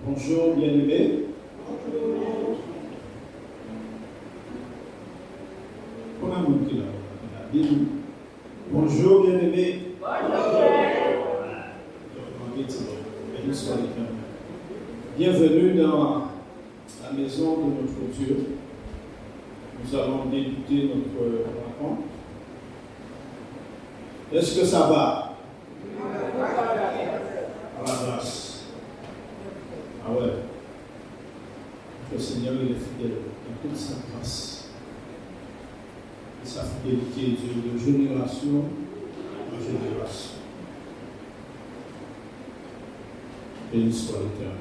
Bonjour, bien-aimés. On a monté là, bonjour, bien-aimés. Bienvenue dans la maison de notre Dieu. Nous allons débuter notre rencontre. Est-ce que ça va? À la grâce. Ah ouais. Le Seigneur, il est fidèle dans toute sa grâce. Et sa fidélité dure de génération en génération. Béni soit l'Éternel.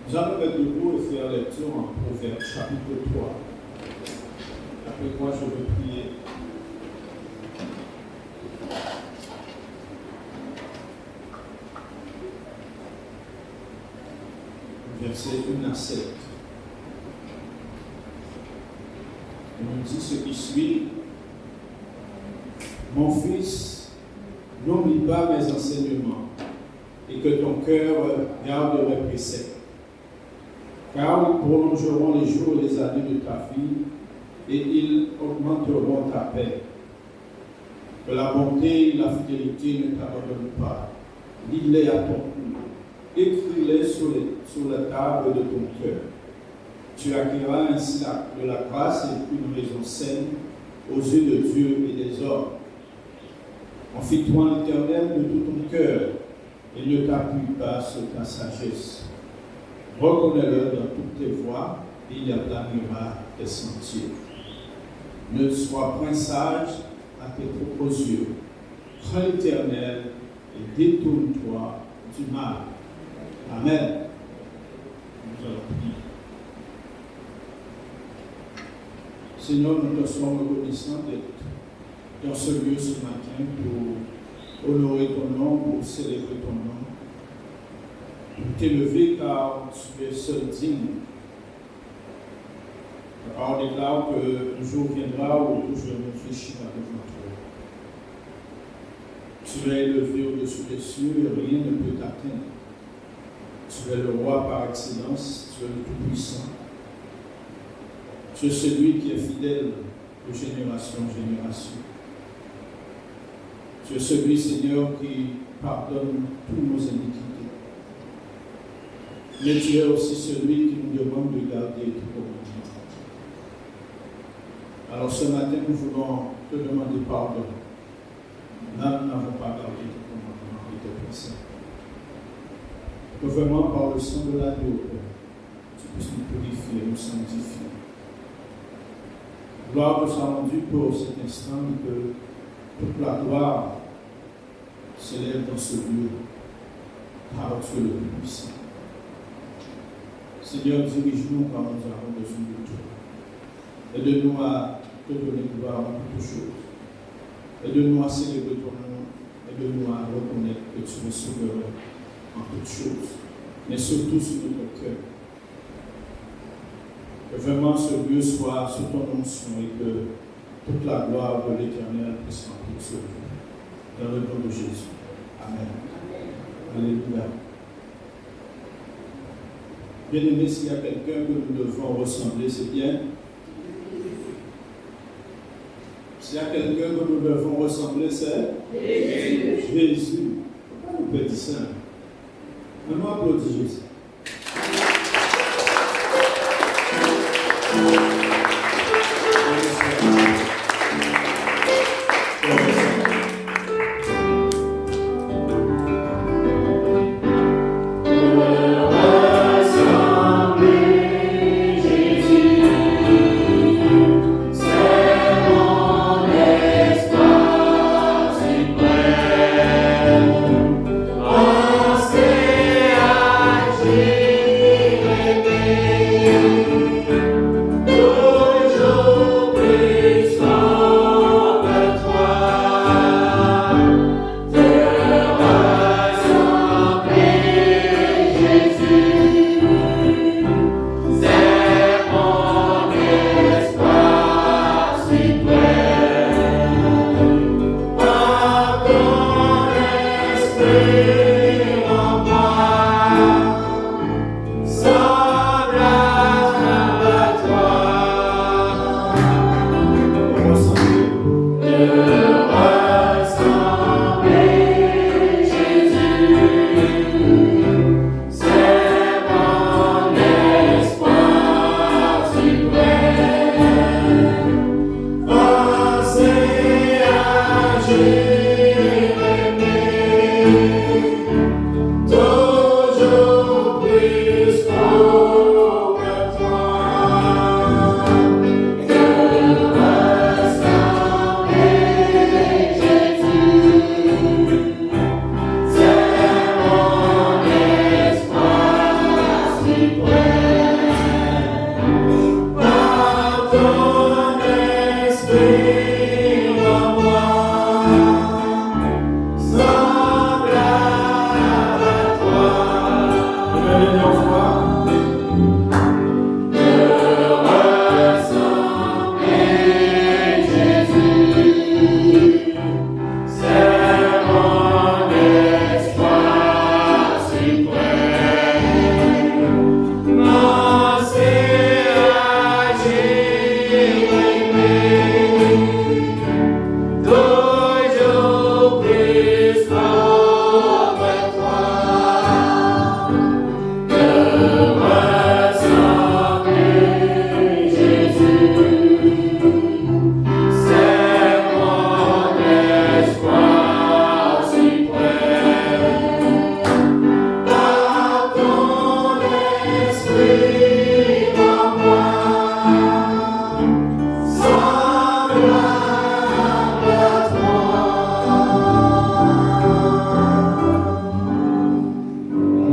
Nous allons mettre debout et faire lecture en Proverbes chapitre 3. Après quoi, je vais prier. Versets 1 à 7. Il nous dit ce qui suit. Mon fils, n'oublie pas mes enseignements et que ton cœur garde mes préceptes. Car ils prolongeront les jours et les années de ta vie et ils augmenteront ta paix. Que la bonté et la fidélité ne t'abandonnent pas. Lis-les à ton cou. Écris-les sur la table de ton cœur. Tu acquériras ainsi de la grâce et une raison saine aux yeux de Dieu et des hommes. Confie-toi en l'Éternel de tout ton cœur et ne t'appuie pas sur ta sagesse. Reconnais-le dans toutes tes voies et il aplanira tes sentiers. Ne sois point sage à tes propres yeux. Crains l'Éternel et détourne-toi du mal. Amen. Nous allons prier. Seigneur, nous te sommes reconnaissants d'être dans ce lieu ce matin pour honorer ton nom, pour célébrer ton nom, pour t'élever car tu es seul digne. La parole déclare que un jour viendra où je réfléchirai devant toi. Tu es élevé au-dessus des cieux et rien ne peut t'atteindre. Tu es le roi par excellence, tu es le Tout-Puissant. Tu es celui qui est fidèle de génération en génération. Tu es celui, Seigneur, qui pardonne toutes nos iniquités. Mais tu es aussi celui qui nous demande de garder tes commandements. Alors ce matin, nous voulons te demander pardon. Nous n'avons pas gardé tes commandements et tes préceptes. Que vraiment, par le sang de l'agneau, tu puisses nous purifier, nous sanctifier. Gloire te soit rendue pour cet instant que toute la gloire s'élève dans ce lieu, car tu es le plus puissant. Seigneur, dirige-nous car nous avons besoin de toi. Aide-nous à te donner gloire en toutes choses. Aide-nous à célébrer ton nom. Aide-nous à reconnaître que tu es sauveur en toutes choses, mais surtout sur notre cœur. Que vraiment ce lieu soit sous ton onction et que toute la gloire de l'Éternel puisse remplir ce lieu. Dans le nom de Jésus. Amen. Alléluia. Bien-aimés, s'il y a quelqu'un que nous devons ressembler, c'est bien. S'il y a quelqu'un que nous devons ressembler, c'est Jésus. Jésus. Pourquoi nous peut dire ça? Maintenant, applaudis Jésus. Jésus.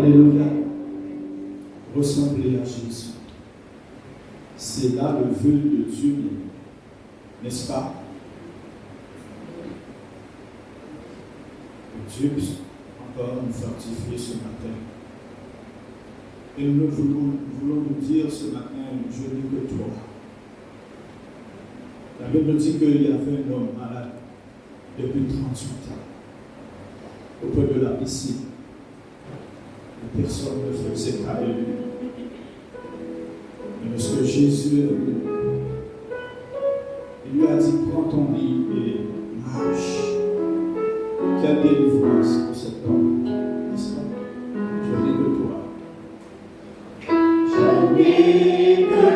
Alléluia. Ressembler à Jésus. C'est là le vœu de Dieu, n'est-ce pas? Que Dieu puisse encore nous fortifier ce matin. Et nous voulons nous dire ce matin, je n'ai que toi. La Bible dit qu'il y avait un homme malade depuis 38 ans auprès de la piscine. Et personne ne faisait cas de lui. Mais lorsque Jésus est venu, il lui a dit, prends ton lit et marche. Quelle délivrance pour cet homme, n'est-ce pas? Je n'ai que toi. Je n'ai que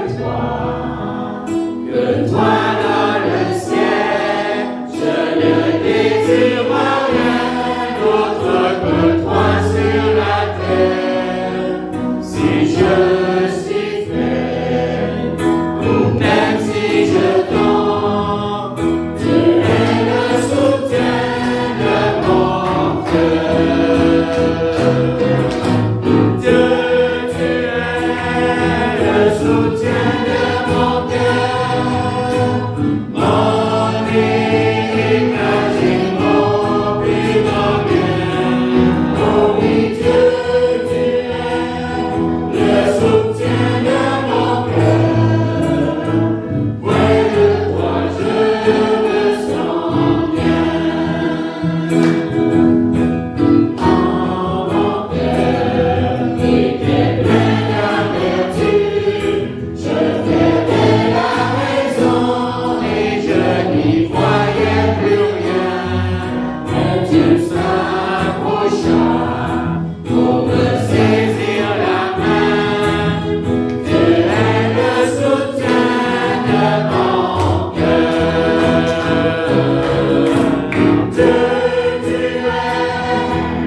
toi dans le ciel, je ne désire rien d'autre que toi sur la terre. Si je suis faible, ou même si je tombe, tu es le soutien de mon cœur. Dieu, tu es le soutien de mon cœur, mon héritage et mon plus grand bien. Oh oui, Dieu, tu es le soutien de mon cœur. Près de toi, je me sens bien. En mon cœur, qui est plein d'amertume, je perdais la raison et je n'y voyais plus rien. Mais Dieu s'approcha pour me saisir la main. Tu es le soutien de mon cœur. Dieu, tu es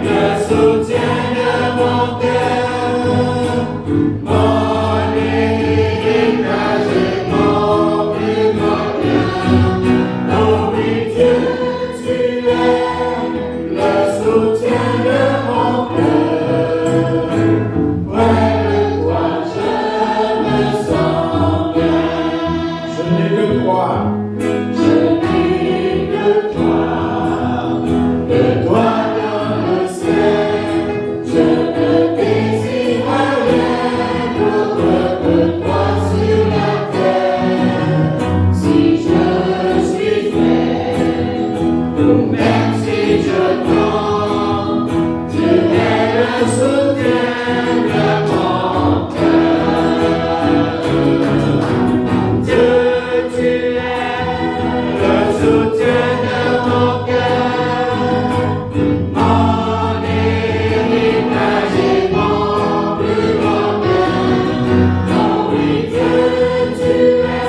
le soutien de mon cœur, mon héritage et mon plus grand bien. Oh oui, Dieu, tu es le soutien de mon cœur. Près de toi, je me sens bien. Je n'ai que toi. Je n'ai que toi dans le ciel, je ne désire rien d'autre que toi sur la terre. Si je suis faible, ou même si je tombe, tu es le soutien de mon cœur. Dieu, tu es le soutien de mon cœur, mon héritage et mon plus grand bien. Oh oui, Dieu, tu es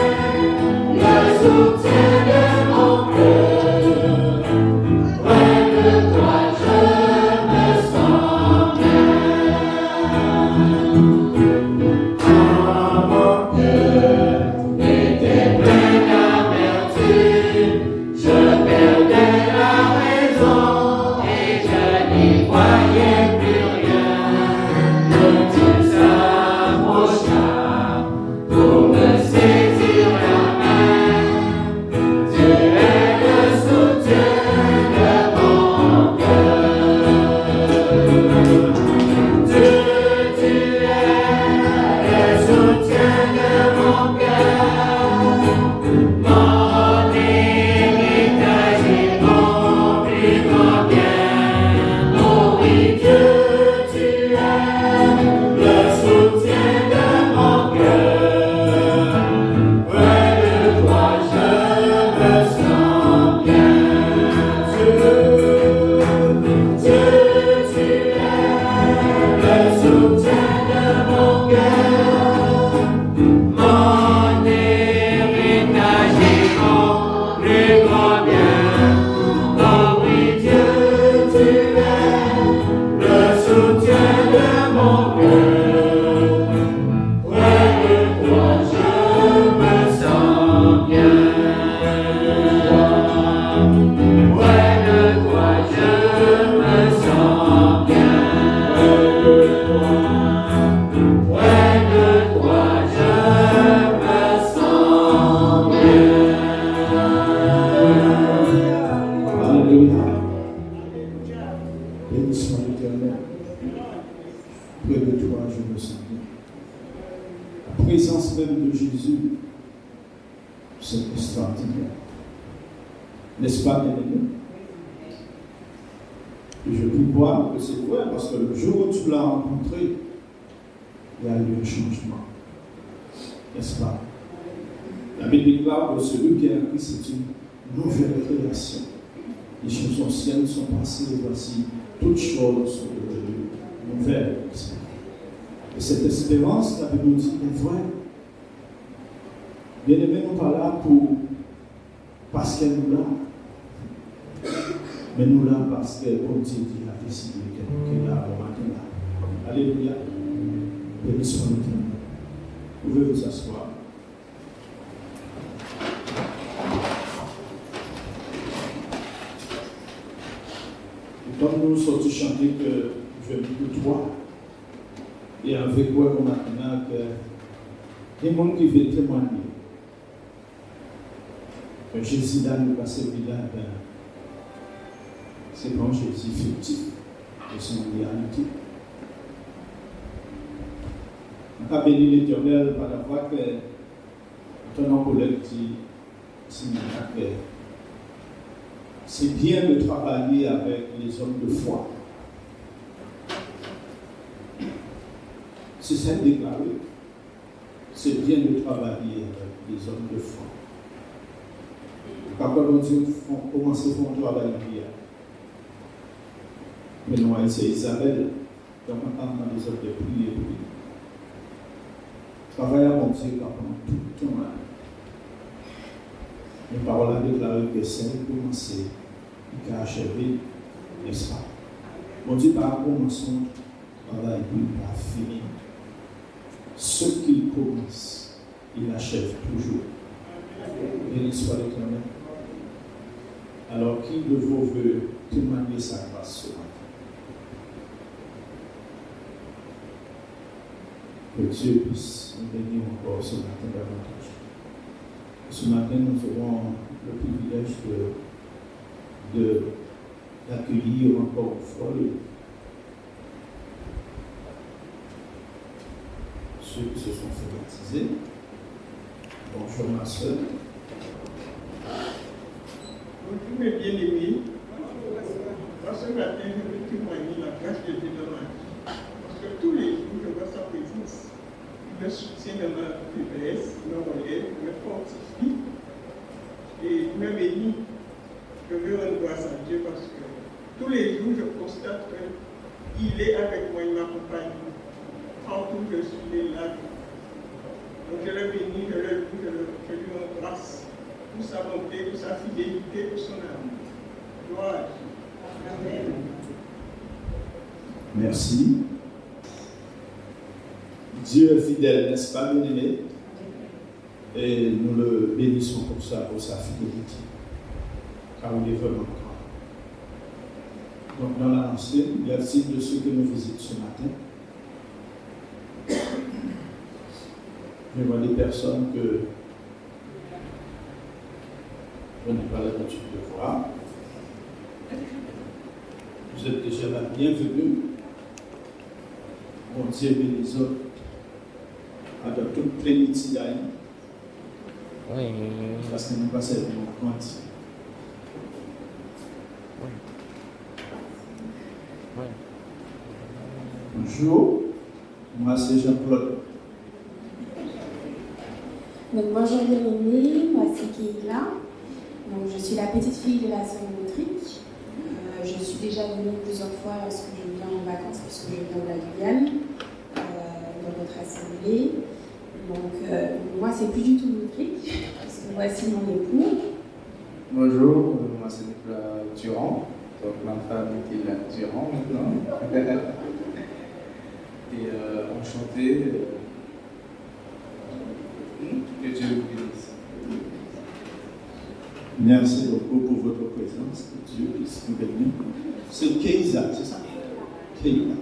le soutien de mon cœur. Près de toi, je me sens bien. Éternel. Près de toi, je me sens bien. La présence même de Jésus, c'est extraordinaire. N'est-ce pas, bien-aimé? Je peux voir que c'est vrai, parce que le jour où tu l'as rencontré, il y a eu un changement. N'est-ce pas? La Bible déclare que celui qui est en Christ, c'est une nouvelle création. Les choses anciennes sont passées, et voici, toutes choses sont devenues nouvelles. Et cette espérance, la Bible dit, est vraie. Bien-aimés, nous pas là parce qu'elle nous l'a. Mais nous là parce que comme Dieu dit, a décidé qu'elle est là au matin là. Alléluia. Béni soit l'Éternel. Vous pouvez vous asseoir. Et comme nous sommes chanter que je vis de toi, et avec quoi comme maintenant que des gens qui veulent témoigner que Jésus là nous passe le village. C'est bon Jésus fictif de son réalité. On a béni l'Éternel par la voix que ton collègue dit que c'est bien de travailler avec les hommes de foi. C'est ça déclaré. C'est bien de travailler avec les hommes de foi. Quand on dit commencer à faire un travail hier. Mais nous, c'est Isabelle, donc on entend les autres de prier. Travailler à mon Dieu pendant tout le temps. Les paroles ont déclaré que c'est commencer, il a achevé, n'est-ce pas? Mon Dieu, par commencer son travail, il va finir. Ce qu'il commence, il achève toujours. Béni soit l'Éternel. Alors, qui de vous veut témoigner sa grâce ce matin? Que Dieu puisse nous bénir encore ce matin davantage. Ce matin, nous aurons le privilège d'accueillir encore une fois ceux qui se sont fait baptiser. Bonjour ma soeur. Bonjour mes bien-aimés. Moi ce matin, je veux témoigner la grâce de Dieu dans ma vie. Parce que tous les jours, je vois sa présence. Il me soutient dans ma faiblesse, il me relève, il me fortifie. Et il me bénit. Je veux rendre grâce à Dieu parce que tous les jours, je constate qu'il est avec moi, il m'accompagne. Partout je suis, il est là. Donc je le bénis, je le loue, je lui rends grâce pour sa bonté, pour sa fidélité, pour son amour. Gloire à Dieu. Amen. Merci. Dieu est fidèle, n'est-ce pas, bien-aimé? Et nous le bénissons pour ça, pour sa fidélité. Car il est vraiment grand. Donc, dans la lancée, il y a le signe de ceux que nous visitons ce matin. Je vois des personnes que je n'ai pas l'habitude de voir. Vous êtes déjà la bienvenue. Bon Dieu bénit les autres avec toute plénitude d'ailleurs. Oui. Parce que nous passons mon compte. Oui. Bonjour, moi c'est Jean-Claude. Donc bonjour bien-aimés, moi c'est Keila. Donc, je suis la petite fille de la sœur Métrique. Je suis déjà venue plusieurs fois lorsque je viens en vacances, puisque je viens de la Guyane, dans votre assemblée. Donc moi c'est plus du tout Métrique, parce que voici mon époux. Bonjour, moi c'est Nicolas Durand, donc ma femme est Durand maintenant. Et enchanté, que Dieu vous bénisse. Merci beaucoup pour votre présence, que Dieu puisse vous bénir. C'est Keïsa, c'est ça? Keïsa.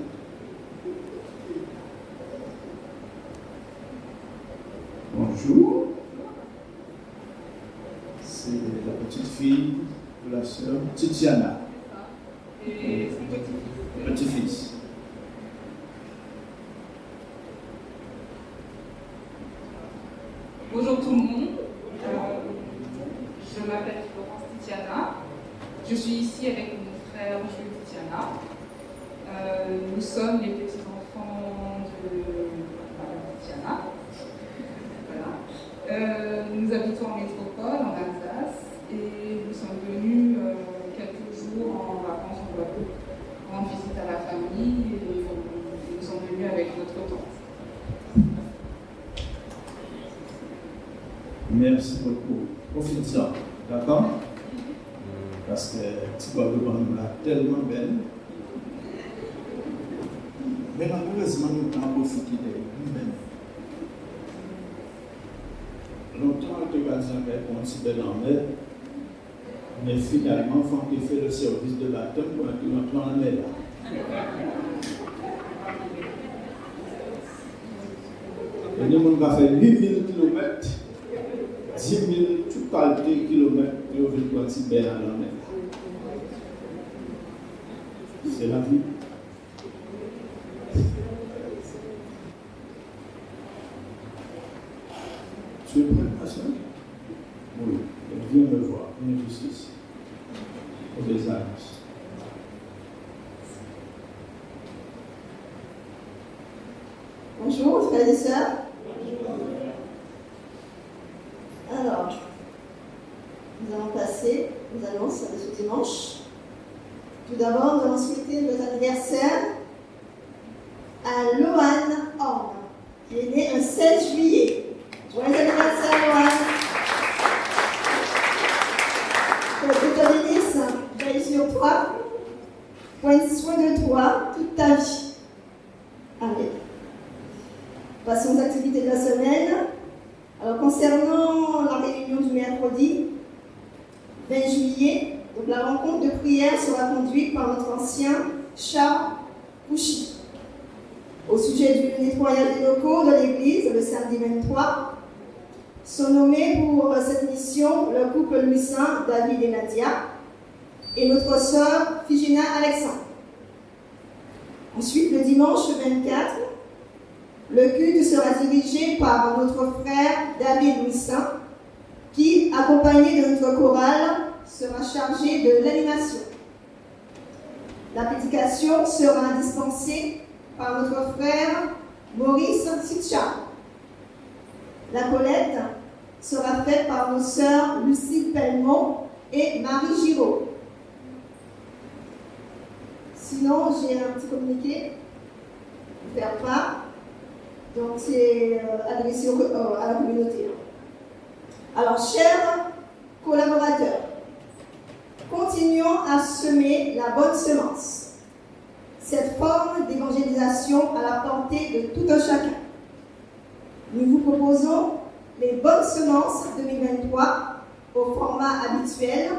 Bonjour. C'est la petite fille de la sœur Titiana. Petit-fils. nous sommes les petits-enfants de Tiana. Voilà. Nous habitons en métropole, en Alsace, et nous sommes venus quelques jours en vacances en Guadeloupe, rendre visite à la famille, et nous sommes venus avec notre tante. Merci beaucoup. Profite-en, d'accord? Parce que tu vas nous là tellement belle. Mais malheureusement, nous n'avons pas profité de nous-mêmes. Longtemps, on te va dire qu'on s'y belle en mer, mais finalement, il faut qu'on fait le service de baptême pour que nous en mer là. Et nous avons fait 8000 km, 10 000 tout qualité de kilomètres pour venir pour s'y belle en mer. C'est la vie. Tu es prêt, ma soeur? Oui. Viens me voir. Viens jusqu'ici. Pour des annonces. Bonjour, frères et sœurs. Alors, nous allons passer aux annonces de ce dimanche. Tout d'abord, nous allons souhaiter notre anniversaire à Loane Horn, qui est née le 16 juillet. Joyeux anniversaire, Loane. Que Dieu te bénisse, veille sur toi, prenne soin de toi toute ta vie. Amen. Passons aux activités de la semaine. Alors, concernant la réunion du mercredi 20 juillet, donc la rencontre de prière sera conduite par notre ancien Charles Couchy. Au sujet du nettoyage des locaux de l'église, le samedi 23, sont nommés pour cette mission le couple Louis Saint, David et Nadia, et notre sœur Figina Alexandre. Ensuite, le dimanche 24, le culte sera dirigé par notre frère David Louis Saint, qui, accompagné de notre chorale, sera chargé de l'animation. La prédication sera dispensée par notre frère Maurice Sitcha. La collecte sera faite par nos sœurs Lucie Pellemont et Marie Giraud. Sinon, j'ai un petit communiqué à faire part. Donc, c'est adressé à la communauté. Alors, chers collaborateurs, continuons à semer la bonne semence. Cette forme d'évangélisation à la portée de tout un chacun. Nous vous proposons les bonnes semences 2023 au format habituel,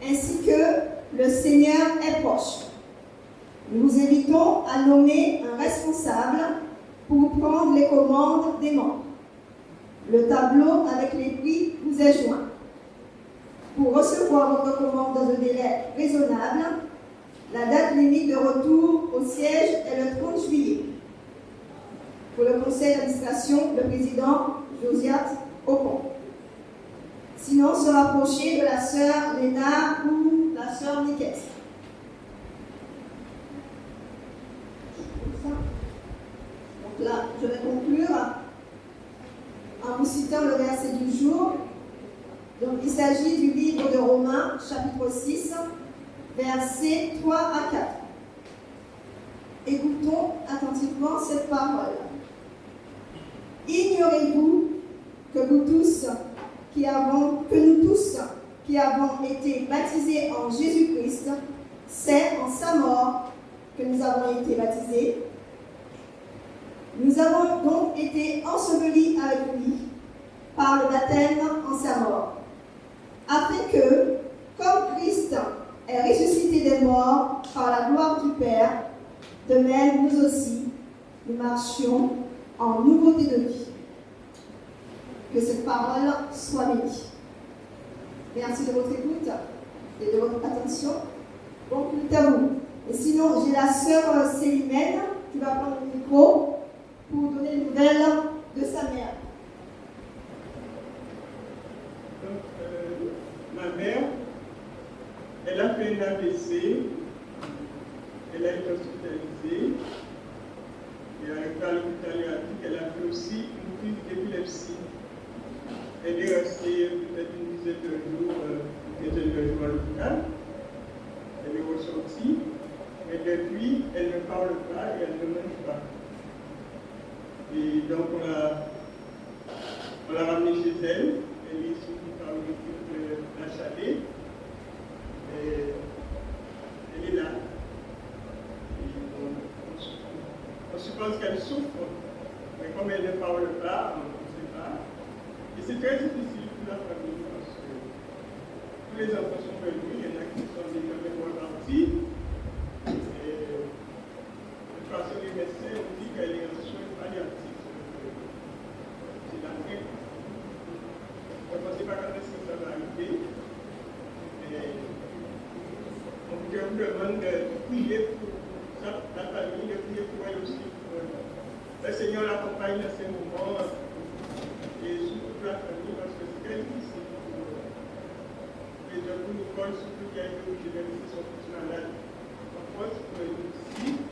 ainsi que le Seigneur est proche. Nous vous invitons à nommer un responsable pour prendre les commandes des membres. Le tableau avec les prix vous est joint. Pour recevoir votre commande dans un délai raisonnable, la date limite de retour au siège est le 30 juillet. Pour le conseil d'administration, le président Josias Ocon. Sinon, se rapprocher de la sœur Léna ou la sœur Niquette. Donc là, je vais conclure en vous citant le verset du jour. Donc, il s'agit du livre de Romains, chapitre 6, versets 3 à 4. Écoutons attentivement cette parole. Ignorez-vous que nous tous qui avons été baptisés en Jésus-Christ, c'est en sa mort que nous avons été baptisés. Nous avons donc été ensevelis avec lui par le baptême en sa mort, afin que, comme Christ est ressuscité des morts par la gloire du Père, de même nous aussi, nous marchions en nouveauté de vie. Que cette parole soit bénie. Merci de votre écoute et de votre attention. Bon culte à vous. Et sinon, j'ai la sœur Célimène qui va prendre le micro pour donner une nouvelle de sa mère. Donc, ma mère, elle a fait un AVC. Elle a été hospitalisée. Et à l'hôpital, il a dit qu'elle avait aussi une crise d'épilepsie. Elle est restée peut-être une dizaine de jours, à l'hôpital. Elle est ressortie. Mais depuis, elle ne parle pas et elle ne mange pas. Et donc, on l'a ramenée chez elle. Elle est suivie par une équipe de la Chalet. Et elle est là. On suppose qu'elle souffre, mais comme elle ne parle pas, on ne sait pas. Et c'est très difficile pour la famille parce que tous les enfants sont venus, il y en a qui sont déjà repartis. Et de toute façon, les médecins ont dit qu'elle est en soins palliatifs. C'est la fin. Donc on ne sait pas quand est-ce que ça va arriver. Et donc je vous demande de prier pour la famille, de prier pour elle aussi. Le Seigneur l'accompagne dans ces moments et surtout la famille parce que c'est très difficile. Et de vous, Nicole, surtout qui a été obligé de laisser son fils malade. Parfois, c'est pour nous ici.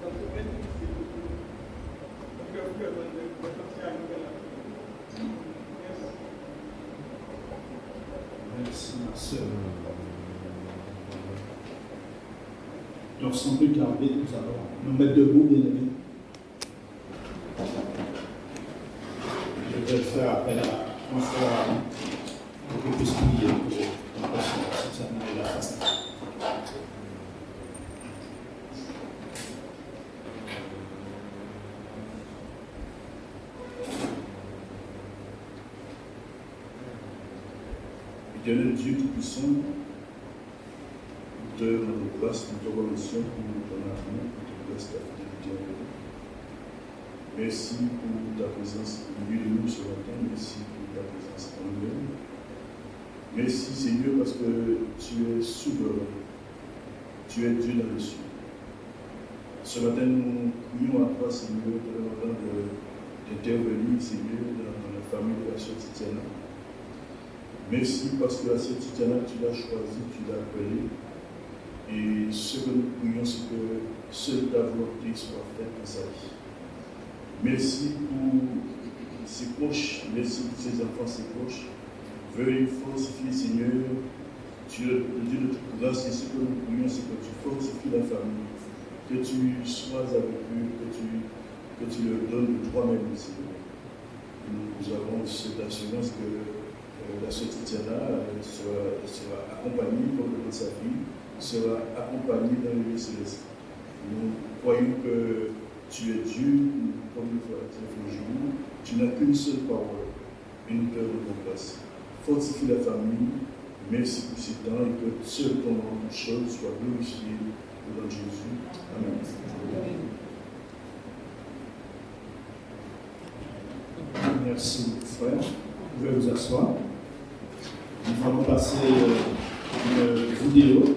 Donc c'est très difficile. Donc je vous demande de penser à nous dans la famille. Merci. Merci, ma soeur. Donc, sans plus tarder, nous allons nous mettre debout, bien aimés. Je vais faire appel à mon frère pour qu'il puisse prier pour la personne, si ça n'arrive à la famille. Éternel Dieu Tout-Puissant, de notre grâce, nous te remercions pour ton amour, pour ton grâce, ta fidélité envers nous. Merci pour ta présence au milieu de nous ce matin. Merci pour ta présence en nous-mêmes. Merci Seigneur parce que tu es souverain. Tu es Dieu dans le ciel. Ce matin, nous prions à toi, Seigneur, te demandant d'intervenir, Seigneur, dans la famille de la sœur Titiana. Merci parce que la sœur Titiana, tu l'as choisie, tu l'as appelée. Et ce que nous prions, c'est que seule ta volonté soit faite dans sa vie. Merci pour ses proches, merci pour ses enfants, ses proches. Veuillez fortifier, Seigneur. Tu es le Dieu de toute grâce et ce que nous prions, c'est que tu fortifies la famille, que tu sois avec eux, que tu leur donnes de toi-même, Seigneur. Nous avons cette assurance que la sœur Titiana sera accompagnée comme dans sa vie, sera accompagnée dans le lieu céleste. Nous croyons que tu es Dieu, comme nous faisons le jour, tu n'as qu'une seule parole, et nous te rendons grâce. Fortifie la famille, merci pour ce temps et que seul ton nom de choses soit glorifié au nom de Jésus. Amen. Merci, frère. Vous pouvez vous asseoir. Nous allons passer une vidéo.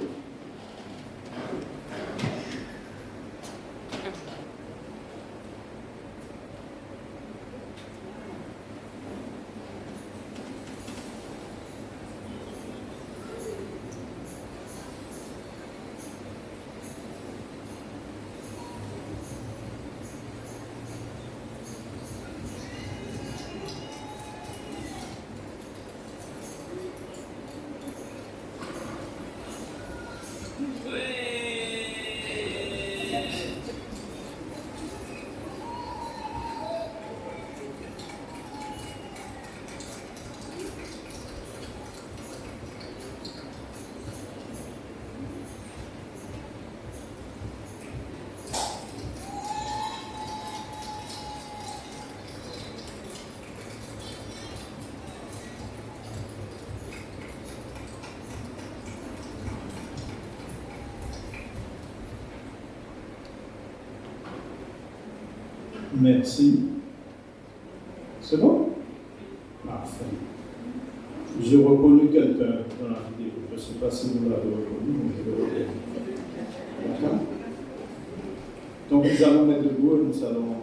Merci. C'est bon? Parfait. J'ai reconnu quelqu'un dans la vidéo. Je ne sais pas si vous l'avez reconnu, mais je le reconnais. D'accord? Donc nous allons mettre debout et nous allons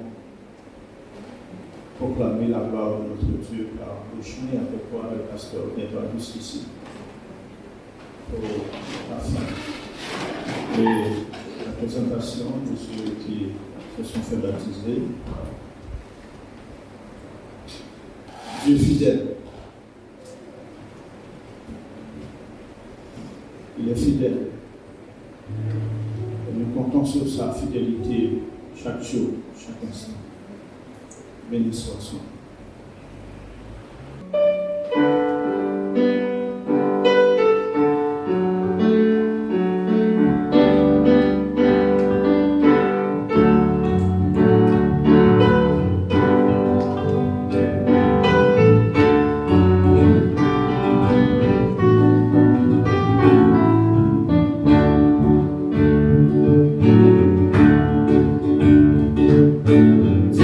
proclamer la gloire de notre Dieu par le chemin avec quoi le pasteur viendra jusqu'ici. Pour la fin. et la présentation de ceux qui se sont fait baptiser. Dieu fidèle. Il est fidèle. Et nous comptons sur sa fidélité chaque jour, chaque instant. Béni soit son nom. Dieu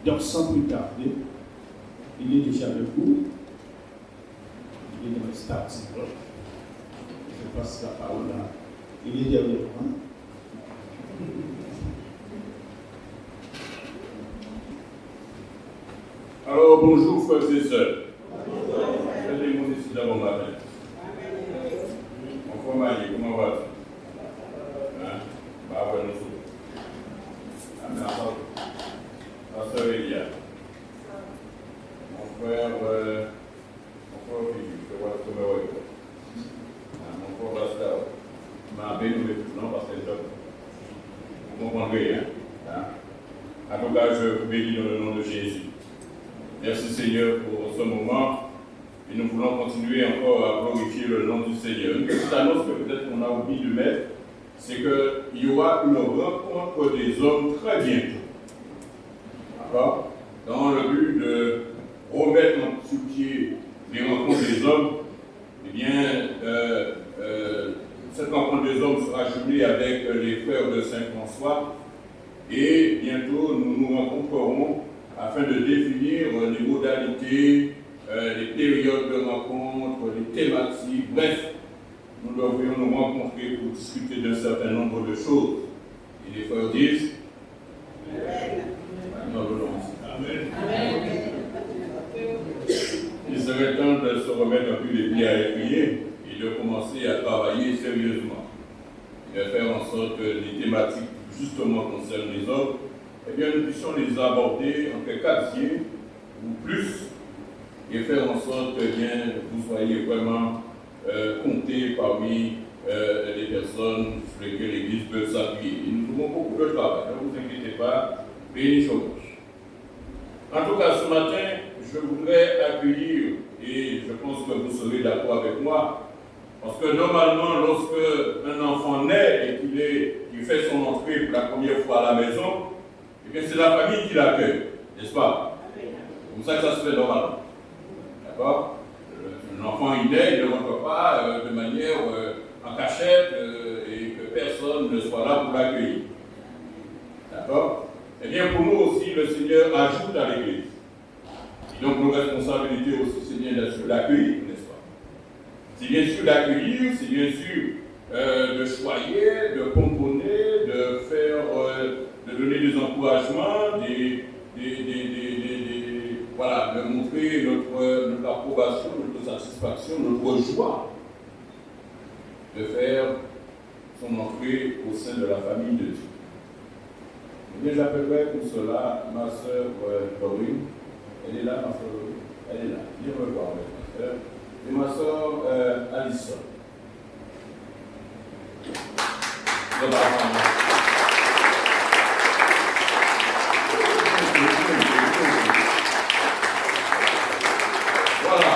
Donc, sans plus tarder, il est déjà debout. Il est dans le stade. Je passe la parole là. Il est derrière moi. Alors, bonjour frères et sœurs. Je vais demander si d'abord matin. Mon frère Marie, comment vas-tu? Hein? Bah, ouais, nous sommes. Ah, mais attends. Ma soeur Elia. Mon frère Philippe, je vois ce que je vois. Mon frère Pascal. Ma bénévole, non, parce que vous comprendrez, hein? En tout cas, je vous bénis dans le nom de Jésus. Merci Seigneur pour ce moment et nous voulons continuer encore à glorifier le nom du Seigneur. Une petite annonce que peut-être qu'on a oublié de mettre, c'est qu'il y aura une rencontre des hommes très bientôt. D'accord? Dans le but de remettre sur pied les rencontres des hommes, eh bien, cette rencontre des hommes sera jumelée avec les frères de Saint-François et bientôt nous nous rencontrerons afin de définir les modalités, les périodes de rencontre, les thématiques, bref, nous devrions nous rencontrer pour discuter d'un certain nombre de choses. Et les frères disent Amen. Il serait temps de se remettre un peu les pieds à l'étrier et de commencer à travailler sérieusement. Et de faire en sorte que les thématiques qui justement concernent les hommes, eh bien, nous puissions les aborder en quelques quartiers ou plus et faire en sorte que vous soyez vraiment comptés parmi les personnes sur lesquelles l'Église peut s'appuyer. Et nous avons beaucoup de travail, ne vous inquiétez pas, béni Chomoche. En tout cas, ce matin, je voudrais accueillir, et je pense que vous serez d'accord avec moi, parce que normalement, lorsque un enfant naît et qu'il fait son entrée pour la première fois à la maison, eh bien, c'est la famille qui l'accueille, n'est-ce pas? C'est comme ça que ça se fait normalement. D'accord? L'enfant, il naît, il ne rentre pas de manière en cachette et que personne ne soit là pour l'accueillir. D'accord? Eh bien, pour nous aussi, le Seigneur ajoute à l'Église. Et donc, nos responsabilités aussi, c'est bien sûr d'accueillir, n'est-ce pas? C'est bien sûr d'accueillir, c'est bien sûr de choyer, de pomponner, de faire, de donner des encouragements, voilà, de montrer notre approbation, notre satisfaction, notre joie de faire son entrée au sein de la famille de Dieu. Eh bien, j'appellerai pour cela ma sœur Dorine. Elle est là, ma sœur Dorine. Elle est là. Viens me voir avec ma sœur. Et ma sœur Alison. Voilà.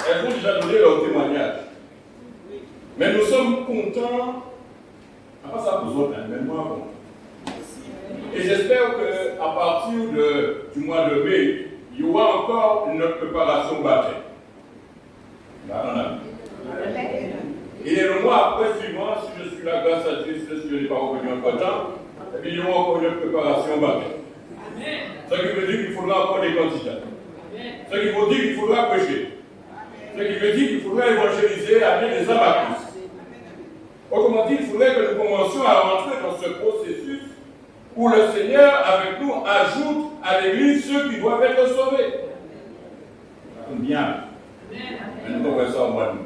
Elles ont déjà donné leur témoignage. Mais nous sommes contents. Pas ça pour autres, mais moi content. Et j'espère qu'à partir du mois de mai, il y aura encore notre préparation au baptême. Là, on a vu. Et le mois après suivant, si je suis là, grâce à Dieu, si je n'ai pas revenu encore temps, il y aura encore une préparation au baptême. Ce qui veut dire qu'il faudra encore des candidats. Ce qui veut dire qu'il faudra prêcher. Ce qui veut dire qu'il faudra évangéliser, amener des âmes à Christ. Autrement dit, il faudrait que nous commencions à rentrer dans ce processus où le Seigneur, avec nous, ajoute à l'Église ceux qui doivent être sauvés. Bien. Mais nous verrons ça au mois d'août.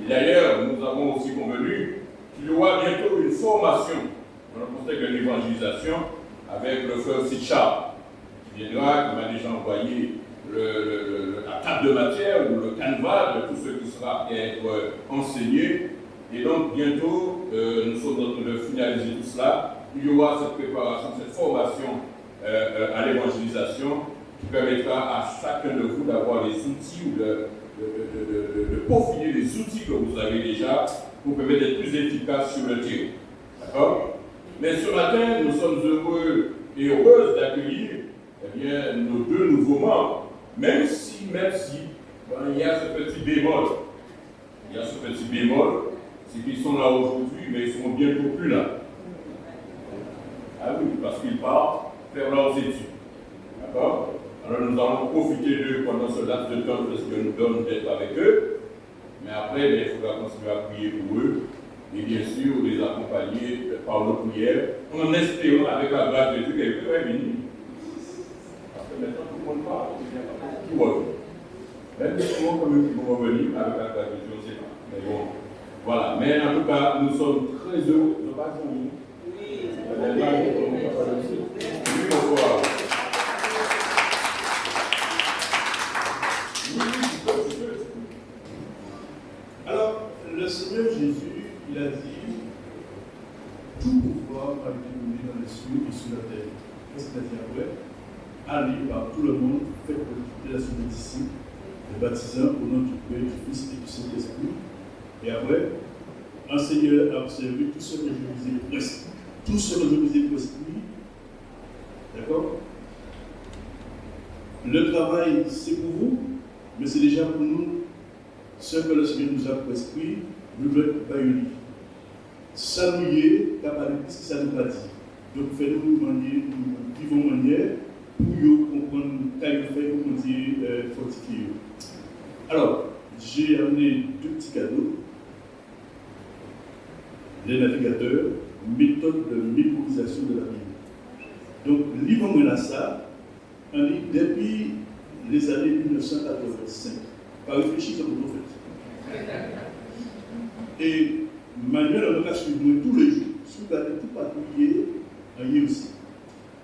D'ailleurs, nous avons aussi convenu qu'il y aura bientôt une formation dans le contexte de l'évangélisation avec le frère Sitchard, qui viendra, qui m'a déjà envoyé la table de matière ou le canevas de tout ce qui sera être enseigné. Et donc, bientôt, nous sommes en train de finaliser tout cela. Il y aura cette préparation, cette formation à l'évangélisation qui permettra à chacun de vous d'avoir les outils ou de peaufiner les outils que vous avez déjà pour permettre d'être plus efficace sur le terrain. D'accord? Mais ce matin, nous sommes heureux et heureuses d'accueillir nos deux nouveaux membres, même si il y a ce petit bémol. Il y a ce petit bémol, c'est qu'ils sont là aujourd'hui, mais ils ne seront bientôt plus là. Ah oui, parce qu'ils partent faire leurs études. D'accord? Alors nous allons profiter d'eux pendant ce laps de temps de ce que nous donne d'être avec eux. Mais après, il faudra continuer à prier pour eux. Et bien sûr, les accompagner par nos prières, en espérant avec la grâce de Dieu quelqu'un est venu. Parce que maintenant tout le monde parle, tout revient. Même si souvent comme eux qui vont revenir avec la grâce de Dieu, on ne sait pas. Mais bon, voilà. Mais en tout cas, nous sommes très heureux. Nous pas oui. Alors, le Seigneur Jésus, il a dit, tout pouvoir a été donné dans les cieux et sur la terre. Qu'est-ce qu'il a dit après? Allez par tout le monde, faites la suite des disciples, les baptisants au nom du Père, du Fils et du Saint-Esprit. Et après, enseignez à observer tout ce que je vous ai prescrit. Tout ce que je vous ai prescrit. D'accord? Le travail, c'est pour vous, mais c'est déjà pour nous. Ce que le Seigneur nous a prescrit, nous devons bailler. Ça nous y est, capable de ce que ça nous a dit. Donc, faites-nous manier, nous vivons manière pour comprendre ce qu'il fait, pour dire fortifier. Alors, j'ai amené 2 petits cadeaux. Les navigateurs, méthode de mémorisation de la Bible. Donc, livre-moi là ça, un livre depuis les années 1985. Pas réfléchir comme vous faites. Et manuel, on a suivi tous les jours. Si vous regardez tout particulier, il y a aussi.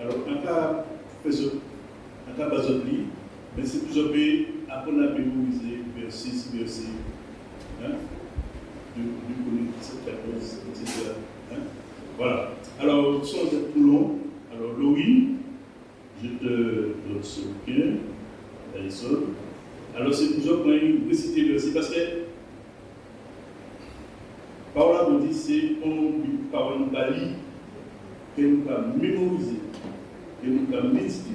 Alors, en cas pas de livre, mais c'est plus ou moins apprendre à mémoriser verset, verset. Du Corinthiens 7, 14, etc. Voilà. Alors, sans être trop long, alors Laurie, je te donne ce bouquin, Alison. Alors, c'est toujours quand il réciter le verset, parce que parole nous dit c'est une parole nous va lire, que nous va mémoriser, que nous va méditer.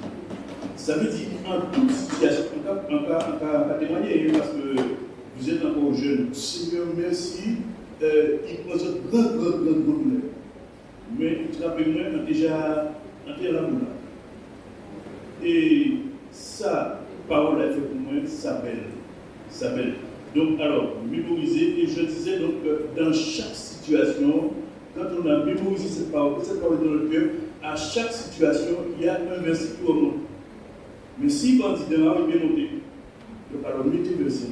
Ça veut dire en toute situation, en cas témoigner, parce que vous êtes encore jeune. Seigneur, merci. Il prend ce grand bonheur. Mais il travaille moins déjà en terre là. Et ça, parole a fait pour moi, ça belle. Donc, alors, mémoriser, et je disais donc dans chaque situation, quand on a mémorisé cette parole dans le cœur, à chaque situation, il y a un verset qui remonte. Mais si quand il démarre, il est bien monté. Donc, alors, mettez le verset.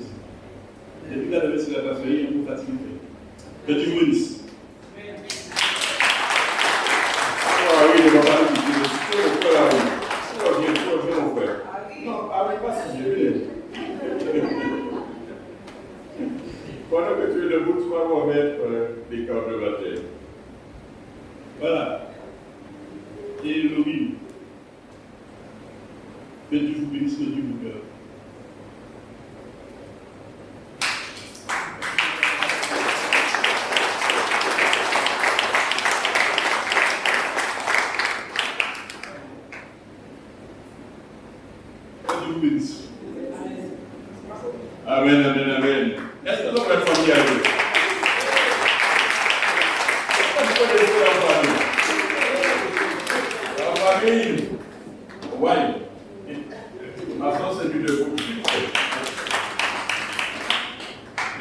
Et puis, quand le verset n'a pas fait, il est un peu fatigué. Que Dieu vous bénisse. Ah oui, il va parler du Dieu. C'est au frère. C'est mon frère. Non, avec pas si je veux. Pendant que tu es debout, tu vas me remettre les cordes de baptême. Voilà. Et le Bible. Que Dieu vous bénisse, que Dieu vous garde. Amen, amen, amen. Est-ce que notre famille a vu? Est-ce que vous connaissez la famille? La famille, oui. Ma soeur, c'est du debout.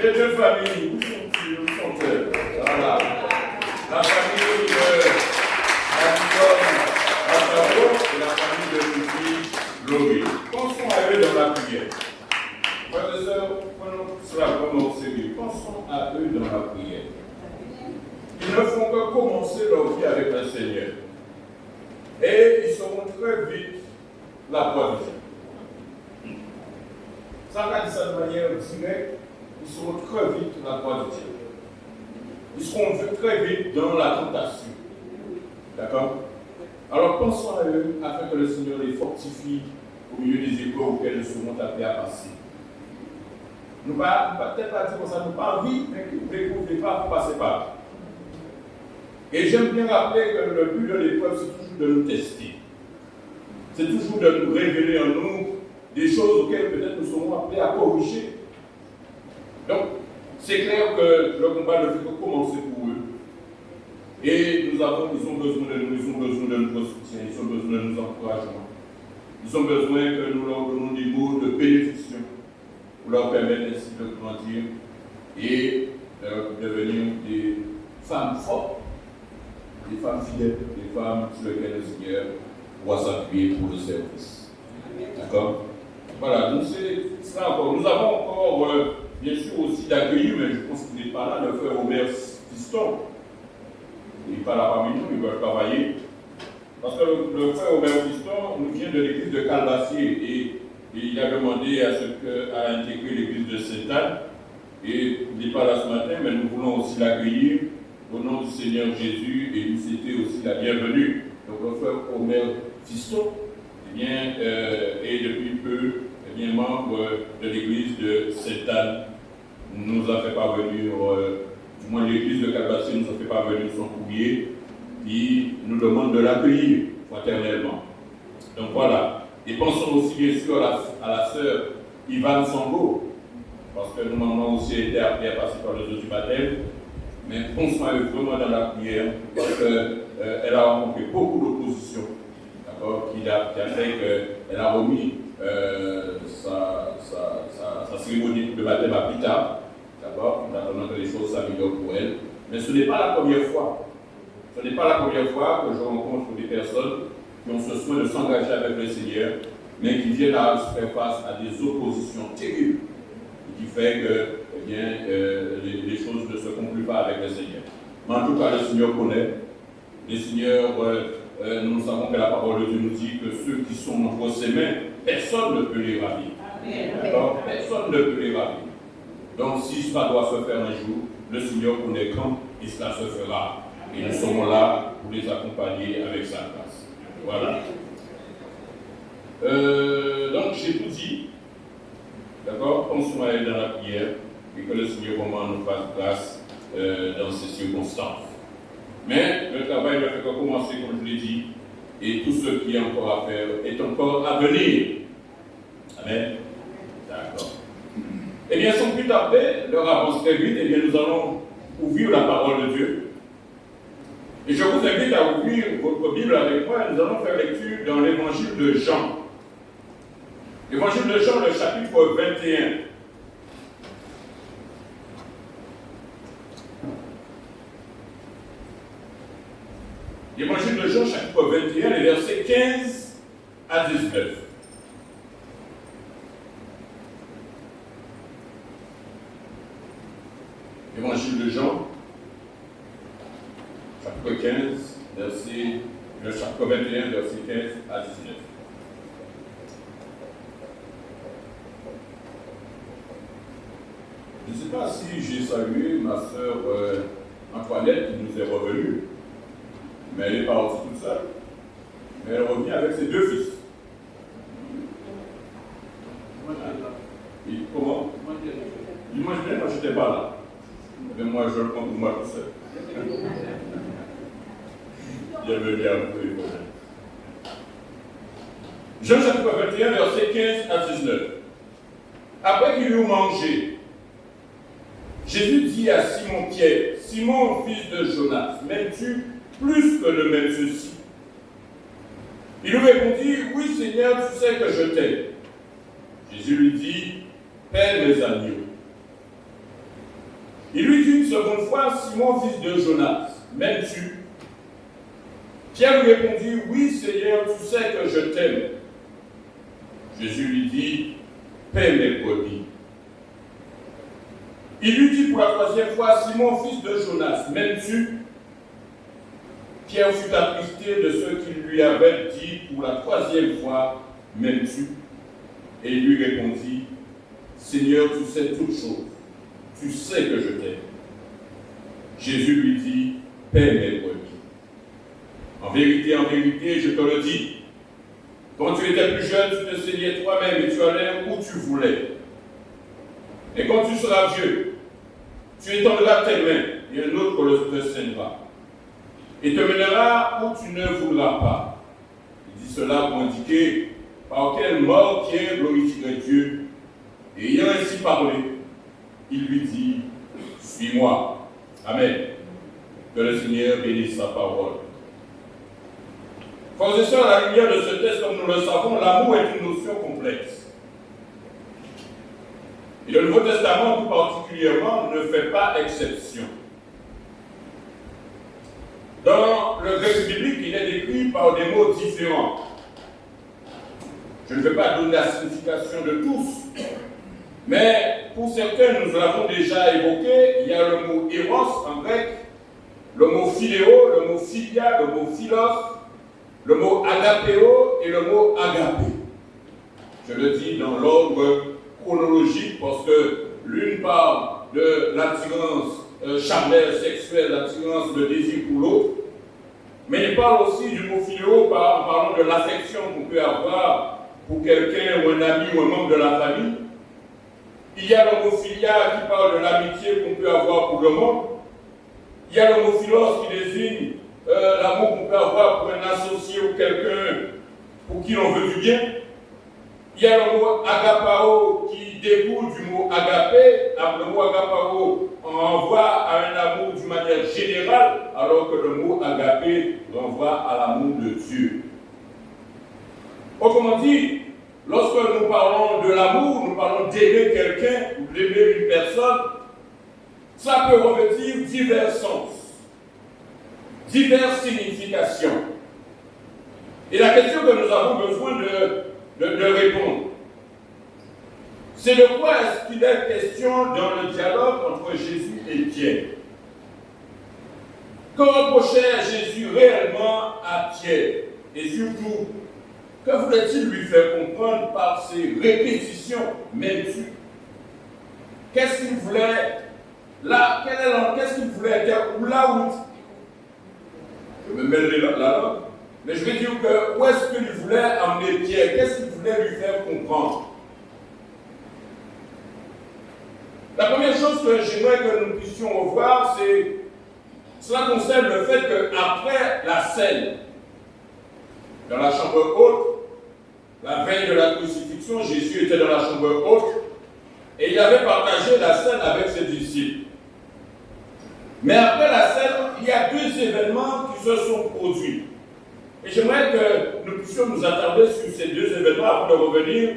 Les deux familles, où sont-ils? Où sont-elles? Voilà. La famille de Anton, et la famille de Lucie, Laurie. Pensons à eux dans la prière. Frères et sœurs, prenons cela vraiment au sérieux. Pensons à eux dans la prière. Ils ne font que commencer leur vie avec le Seigneur. Et ils seront très vite la voie de Dieu. Sans qu'à dire ça de manière directe, ils seront très vite la voie de Dieu. Ils seront très vite dans la tentation. D'accord? Alors pensons à eux afin que le Seigneur les fortifie au milieu des épreuves auxquelles ils seront appelés à passer. Nous ne peut-être pas dire comme ça, nous pas envie, mais qu'ils ne découvrent pas pour passer par là. Et j'aime bien rappeler que le but de l'épreuve, c'est toujours de nous tester. C'est toujours de nous révéler en nous des choses auxquelles peut-être nous serons appelés à corriger. Donc, c'est clair que le combat ne fait que commencer pour eux. Et ils ont besoin de nous, ils ont besoin de notre soutien, ils ont besoin de nos encouragements. Ils ont besoin que nous leur donnons des mots de bénédiction pour leur permettre ainsi de grandir et de devenir des femmes fortes, des femmes fidèles, des femmes sur lesquelles le Seigneur pourra s'appuyer pour le service. D'accord? Voilà, donc c'est ça encore. Nous avons encore, bien sûr, aussi d'accueillir, mais je pense qu'il n'est pas là, le frère Omer Fiston. Il n'est pas là parmi nous, il va travailler. Parce que le frère Omer Fiston nous vient de l'église de Calvassier et il a demandé à intégrer l'église de Sainte-Anne. Et il n'est pas là ce matin, mais nous voulons aussi l'accueillir au nom du Seigneur Jésus et lui souhaiter aussi la bienvenue. Donc le frère Omer Fiston, est depuis peu membre de l'église de Sainte-Anne. Nous a fait parvenir, du moins l'église de Calvassier nous a fait parvenir son courrier qui nous demande de l'accueillir fraternellement. Donc voilà. Et pensons aussi bien sûr à la sœur Yvonne Sango, parce que nous avons aussi été appelés à passer par le jour du baptême. Mais pensons à eux vraiment dans la prière, parce qu'elle a rencontré beaucoup d'opposition, d'accord, qui a fait qu'elle a remis sa cérémonie de baptême à plus tard, d'accord, en attendant que les choses s'améliorent pour elle. Mais ce n'est pas la première fois. Ce n'est pas la première fois que je rencontre des personnes qui ont ce soin de s'engager avec le Seigneur, mais qui viennent à se faire face à des oppositions terribles, qui fait que les choses ne se concluent pas avec le Seigneur. Mais en tout cas, le Seigneur connaît. Le Seigneur, nous savons que la parole de Dieu nous dit que ceux qui sont entre ses mains, personne ne peut les ravir. D'accord? Personne ne peut les ravir. Donc, si cela doit se faire un jour, le Seigneur connaît quand et cela se fera. Et nous serons là pour les accompagner avec sa grâce. Voilà. Donc, j'ai tout dit. D'accord? Pensons à elle dans la prière et que le Seigneur vraiment nous fasse grâce dans ces circonstances. Mais le travail ne fait que commencer, comme je l'ai dit, et tout ce qui est encore à faire est encore à venir. Amen. D'accord. Eh bien, sans plus tarder, l'heure avance très vite, eh bien, nous allons ouvrir la parole de Dieu. Et je vous invite à ouvrir votre Bible avec moi et nous allons faire lecture dans l'évangile de Jean. L'évangile de Jean, le chapitre 21. L'évangile de Jean, chapitre 21, les versets 15 à 19. Évangile de Jean, chapitre 15, le chapitre 21, verset 15 à 19. Je ne sais pas si j'ai salué ma sœur Antoinette qui nous est revenue, mais elle est partie toute seule. Mais elle est revenue avec ses deux fils. Et comment? Moi, je n'étais pas là. Mais moi, je le prends pour moi tout seul. Bienvenue à vous. Jean chapitre 21, verset 15 à 19. Après qu'il eut mangé, Jésus dit à Simon-Pierre, Simon, fils de Jonas, m'aimes-tu plus que ne m'aimes ceci? Il lui répondit, oui Seigneur, tu sais que je t'aime. Jésus lui dit, paie mes agneaux. Il lui dit une seconde fois, Simon, fils de Jonas, m'aimes-tu? Pierre lui répondit, oui Seigneur, tu sais que je t'aime. Jésus lui dit, paie mes brebis. Il lui dit pour la troisième fois, Simon, fils de Jonas, m'aimes-tu? Pierre fut attristé de ce qu'il lui avait dit pour la troisième fois, m'aimes-tu? Et il lui répondit, Seigneur, tu sais toutes choses, tu sais que je t'aime. Jésus lui dit, paie mes brebis. En vérité, je te le dis, quand tu étais plus jeune, tu te saignais toi-même et tu allais où tu voulais. Et quand tu seras vieux, tu étendras tes mains et un autre te saignera. Et te mènera où tu ne voudras pas. Il dit cela pour indiquer par quelle mort Pierre glorifierait Dieu. Et ayant ainsi parlé, il lui dit, suis-moi. Amen. Que le Seigneur bénisse sa parole. Frères et sœurs, à la lumière de ce texte, comme nous le savons, l'amour est une notion complexe. Et le Nouveau Testament, tout particulièrement, ne fait pas exception. Dans le grec biblique, il est décrit par des mots différents. Je ne vais pas donner la signification de tous, mais pour certains, nous l'avons déjà évoqué, il y a le mot éros en grec, le mot philéo, le mot philia, le mot philos, le mot agapéo et le mot agapé. Je le dis dans l'ordre chronologique parce que l'une parle de l'attirance charnelle, sexuelle, l'attirance, le désir pour l'autre, mais il parle aussi du mot philéo en parlant de l'affection qu'on peut avoir pour quelqu'un ou un ami ou un membre de la famille. Il y a le mot philia qui parle de l'amitié qu'on peut avoir pour le monde. Il y a le mot philos qui désigne l'amour qu'on peut avoir pour un associé ou quelqu'un pour qui l'on veut du bien. Il y a le mot agapao qui découle du mot agapé. Le mot agapao renvoie à un amour d'une manière générale, alors que le mot agapé renvoie à l'amour de Dieu. Autrement dit, lorsque nous parlons de l'amour, nous parlons d'aimer quelqu'un ou d'aimer une personne, ça peut revêtir divers sens, diverses significations. Et la question que nous avons besoin de répondre, c'est de quoi est-ce qu'il est question dans le dialogue entre Jésus et Pierre? Que reprochait Jésus réellement à Pierre? Et surtout, que voulait-il lui faire comprendre par ses répétitions mêmes-tu? Qu'est-ce qu'il voulait là? Qu'est-ce qu'il voulait dire? Ou là où je me mêler la langue, mais je vais dire que où est-ce qu'il voulait amener Pierre? Qu'est-ce qu'il voulait lui faire comprendre? La première chose que j'aimerais que nous puissions revoir, cela concerne le fait qu'après la scène, dans la chambre haute, la veille de la crucifixion, Jésus était dans la chambre haute et il avait partagé la scène avec ses disciples. Mais après la scène, il y a deux événements qui se sont produits. Et j'aimerais que nous puissions nous attarder sur ces deux événements avant de revenir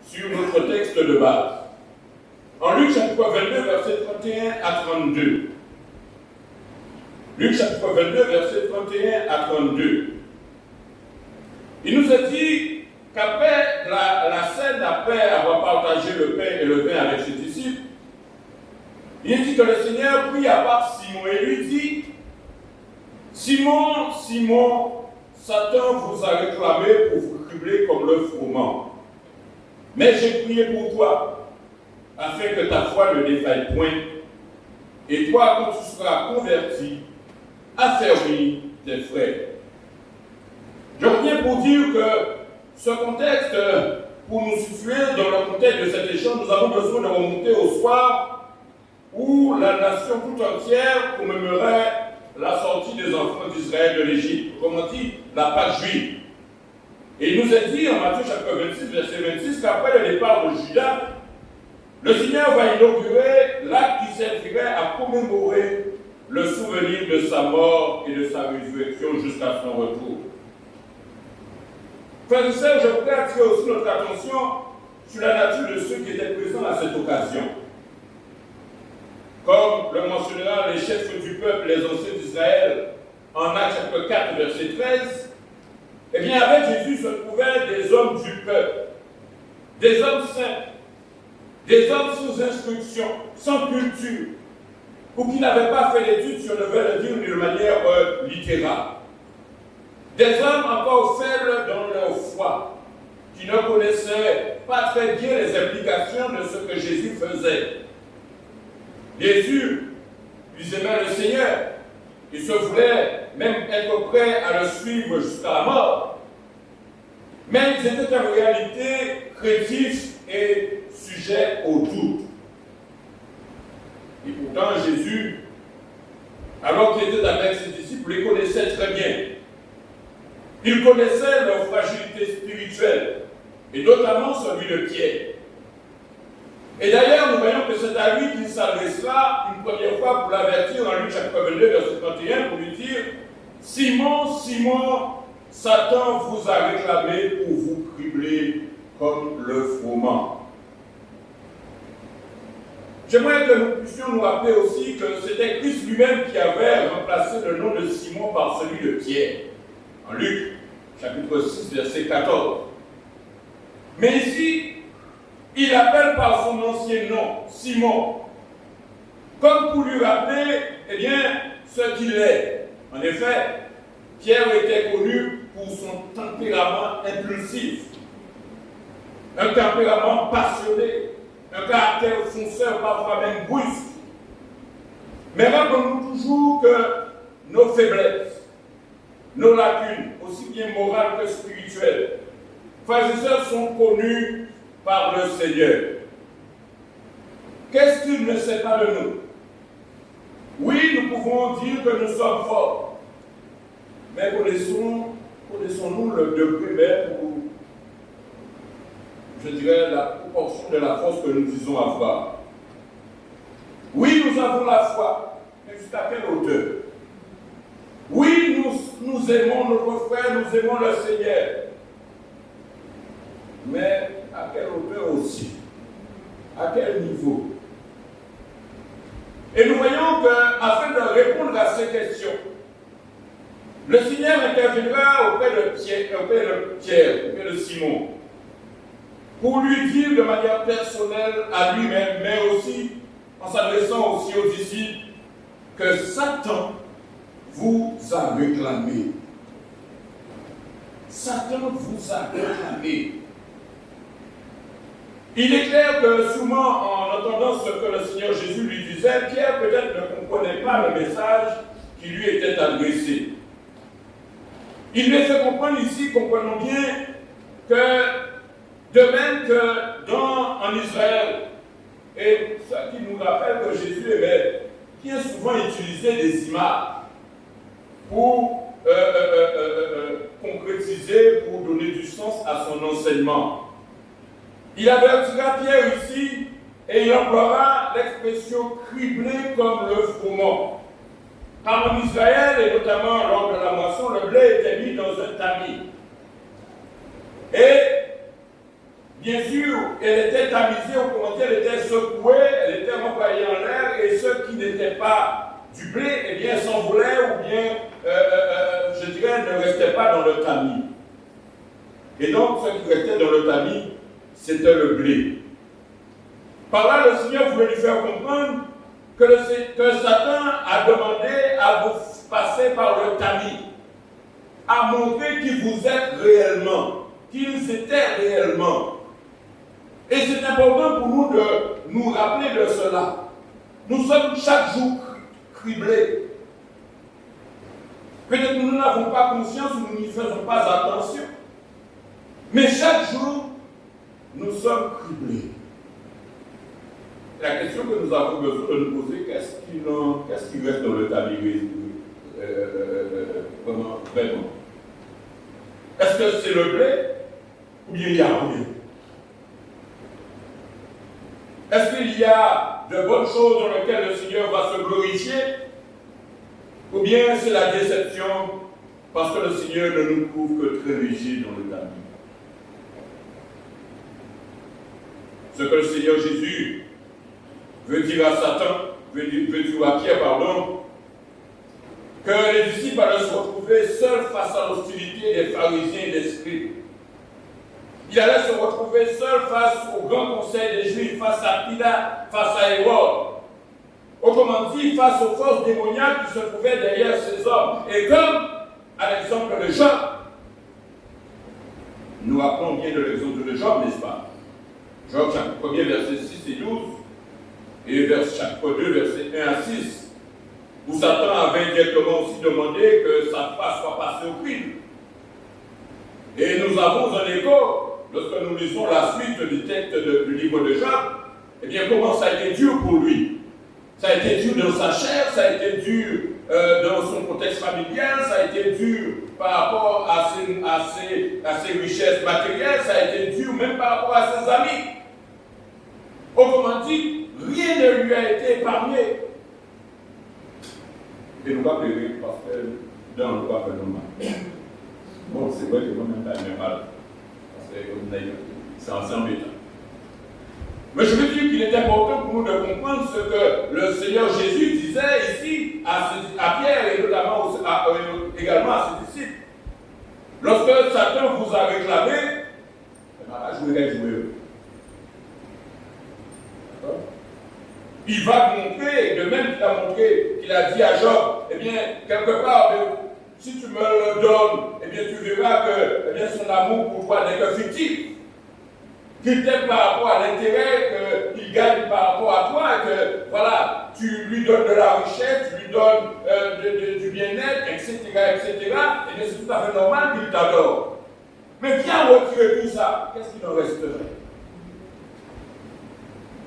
sur notre texte de base. En Luc chapitre 22, versets 31 à 32. Luc chapitre 22, versets 31 à 32. Il nous a dit qu'après la scène, après avoir partagé le pain et le vin avec ses disciples, il dit que le Seigneur prit à part Simon et lui dit: Simon, Simon, Satan vous a réclamé pour vous cribler comme le froment. Mais j'ai prié pour toi, afin que ta foi ne défaille point. Et toi, quand tu seras converti, affermis tes frères. Je reviens pour dire que ce contexte, pour nous situer dans le contexte de cet échange, nous avons besoin de remonter au soir où la nation tout entière commémorait la sortie des enfants d'Israël de l'Égypte, comment dit, la Pâque juive. Et il nous est dit en Matthieu chapitre 26, verset 26, qu'après le départ de Judas, le Seigneur va inaugurer l'acte qui servirait à commémorer le souvenir de sa mort et de sa résurrection jusqu'à son retour. Frères et sœurs, je voudrais attirer aussi notre attention sur la nature de ceux qui étaient présents à cette occasion. Comme le mentionnera les chefs du peuple, les anciens d'Israël, en Actes chapitre 4, verset 13, eh bien, avec Jésus se trouvaient des hommes du peuple, des hommes saints, des hommes sous instruction, sans culture, ou qui n'avaient pas fait d'études, si on devait le dire d'une manière littérale. Des hommes encore faibles dans leur foi, qui ne connaissaient pas très bien les implications de ce que Jésus faisait. Bien sûr, ils aimaient le Seigneur, ils se voulaient même être prêts à le suivre jusqu'à la mort. Mais ils étaient en réalité craintifs et sujets au doute. Et pourtant, Jésus, alors qu'il était avec ses disciples, les connaissait très bien. Il connaissait leur fragilité spirituelle, et notamment celui de Pierre. Et d'ailleurs, nous voyons que c'est à lui qu'il s'adressera une première fois pour l'avertir en Luc chapitre 22, verset 31, pour lui dire « Simon, Simon, Satan vous a réclamé pour vous cribler comme le froment. » J'aimerais que nous puissions nous rappeler aussi que c'était Christ lui-même qui avait remplacé le nom de Simon par celui de Pierre, en Luc chapitre 6, verset 14. Mais ici, il appelle par son ancien nom, Simon, comme pour lui rappeler, eh bien, ce qu'il est. En effet, Pierre était connu pour son tempérament impulsif, un tempérament passionné, un caractère fonceur, parfois même brusque. Mais rappelons-nous toujours que nos faiblesses, nos lacunes, aussi bien morales que spirituelles, frères et sœurs, sont connues par le Seigneur. Qu'est-ce qu'il ne sait pas de nous? Oui, nous pouvons dire que nous sommes forts, mais connaissons-nous le degré même ou, je dirais, la proportion de la force que nous disons avoir? Oui, nous avons la foi, mais jusqu'à quelle hauteur? Oui, nous aimons notre frère, nous aimons le Seigneur, mais à quelle hauteur aussi? À quel niveau? Et nous voyons qu'afin de répondre à ces questions, le Seigneur interviendra auprès de Pierre, auprès de Simon, pour lui dire de manière personnelle à lui-même, mais aussi en s'adressant aussi aux disciples, que Satan vous a réclamé. Satan vous a réclamé. Il est clair que souvent, en entendant ce que le Seigneur Jésus lui disait, Pierre peut-être ne comprenait pas le message qui lui était adressé. Il lui fait comprendre ici, comprenons bien, que de même que en Israël, et ça qui nous rappelle que Jésus aimait bien souvent utiliser des images pour concrétiser, pour donner du sens à son enseignement. Il avertira Pierre ici et il emploiera l'expression criblé comme le froment. Car en Israël, et notamment lors de la moisson, le blé était mis dans un tamis. Et bien sûr, elle était tamisée, au commentaire, elle était secouée, elle était renvoyée en l'air, et ceux qui n'étaient pas du blé, eh bien, s'envolaient ou bien, je dirais, ne restaient pas dans le tamis. Et donc, ceux qui restaient dans le tamis, c'était le blé. Par là, le Seigneur voulait lui faire comprendre que Satan a demandé à vous passer par le tamis, à montrer qui vous êtes réellement, qu'ils étaient réellement. Et c'est important pour nous de nous rappeler de cela. Nous sommes chaque jour criblés. Peut-être que nous n'avons pas conscience ou nous n'y faisons pas attention. Mais chaque jour, nous sommes criblés. La question que nous avons besoin de nous poser, qu'est-ce qui reste dans le tamis vraiment? Est-ce que c'est le blé ou bien il y a rien? Est-ce qu'il y a de bonnes choses dans lesquelles le Seigneur va se glorifier? Ou bien c'est la déception parce que le Seigneur ne nous trouve que très léger dans le tamis? Ce que le Seigneur Jésus veut dire à Satan, veut dire à Pierre, pardon, que les disciples allaient se retrouver seuls face à l'hostilité des pharisiens et des scribes. Il allait se retrouver seul face au grand conseil des Juifs, face à Pilate, face à Hérode. Autrement dit, face aux forces démoniaques qui se trouvaient derrière ces hommes. Et comme à l'exemple de Job, nous rappelons bien de l'exemple de Job, n'est-ce pas? Job, chapitre 1er, versets 6 et 12, et chapitre 2, versets 1 à 6, où Satan avait directement aussi demandé que sa face soit passée au crime. Et nous avons un écho, lorsque nous lisons la suite du texte du livre de Job, eh bien, comment ça a été dur pour lui. Ça a été dur dans sa chair, ça a été dur dans son contexte familial, ça a été dur par rapport à ses richesses matérielles, ça a été dur même par rapport à ses amis. Autrement dit, rien ne lui a été épargné. Et nous va pleurer parce que dans le cas normal. Bon, c'est vrai que moi-même, ça m'a mal. Parce que c'est ensemble. Mais je veux dire qu'il est important pour nous de comprendre ce que le Seigneur Jésus disait ici à Pierre et notamment également à ses disciples. Lorsque Satan vous a réclamé, je vais jouer. Il va montrer, de même qu'il a montré, qu'il a dit à Job, eh bien, quelque part, si tu me le donnes, eh bien, tu verras que son amour pour toi n'est que fictif. Qu'il t'aime par rapport à l'intérêt qu'il gagne par rapport à toi, et que, voilà, tu lui donnes de la richesse, tu lui donnes du bien-être, etc., et bien, c'est tout à fait normal qu'il t'adore. Mais viens retirer tout ça, qu'est-ce qu'il en resterait?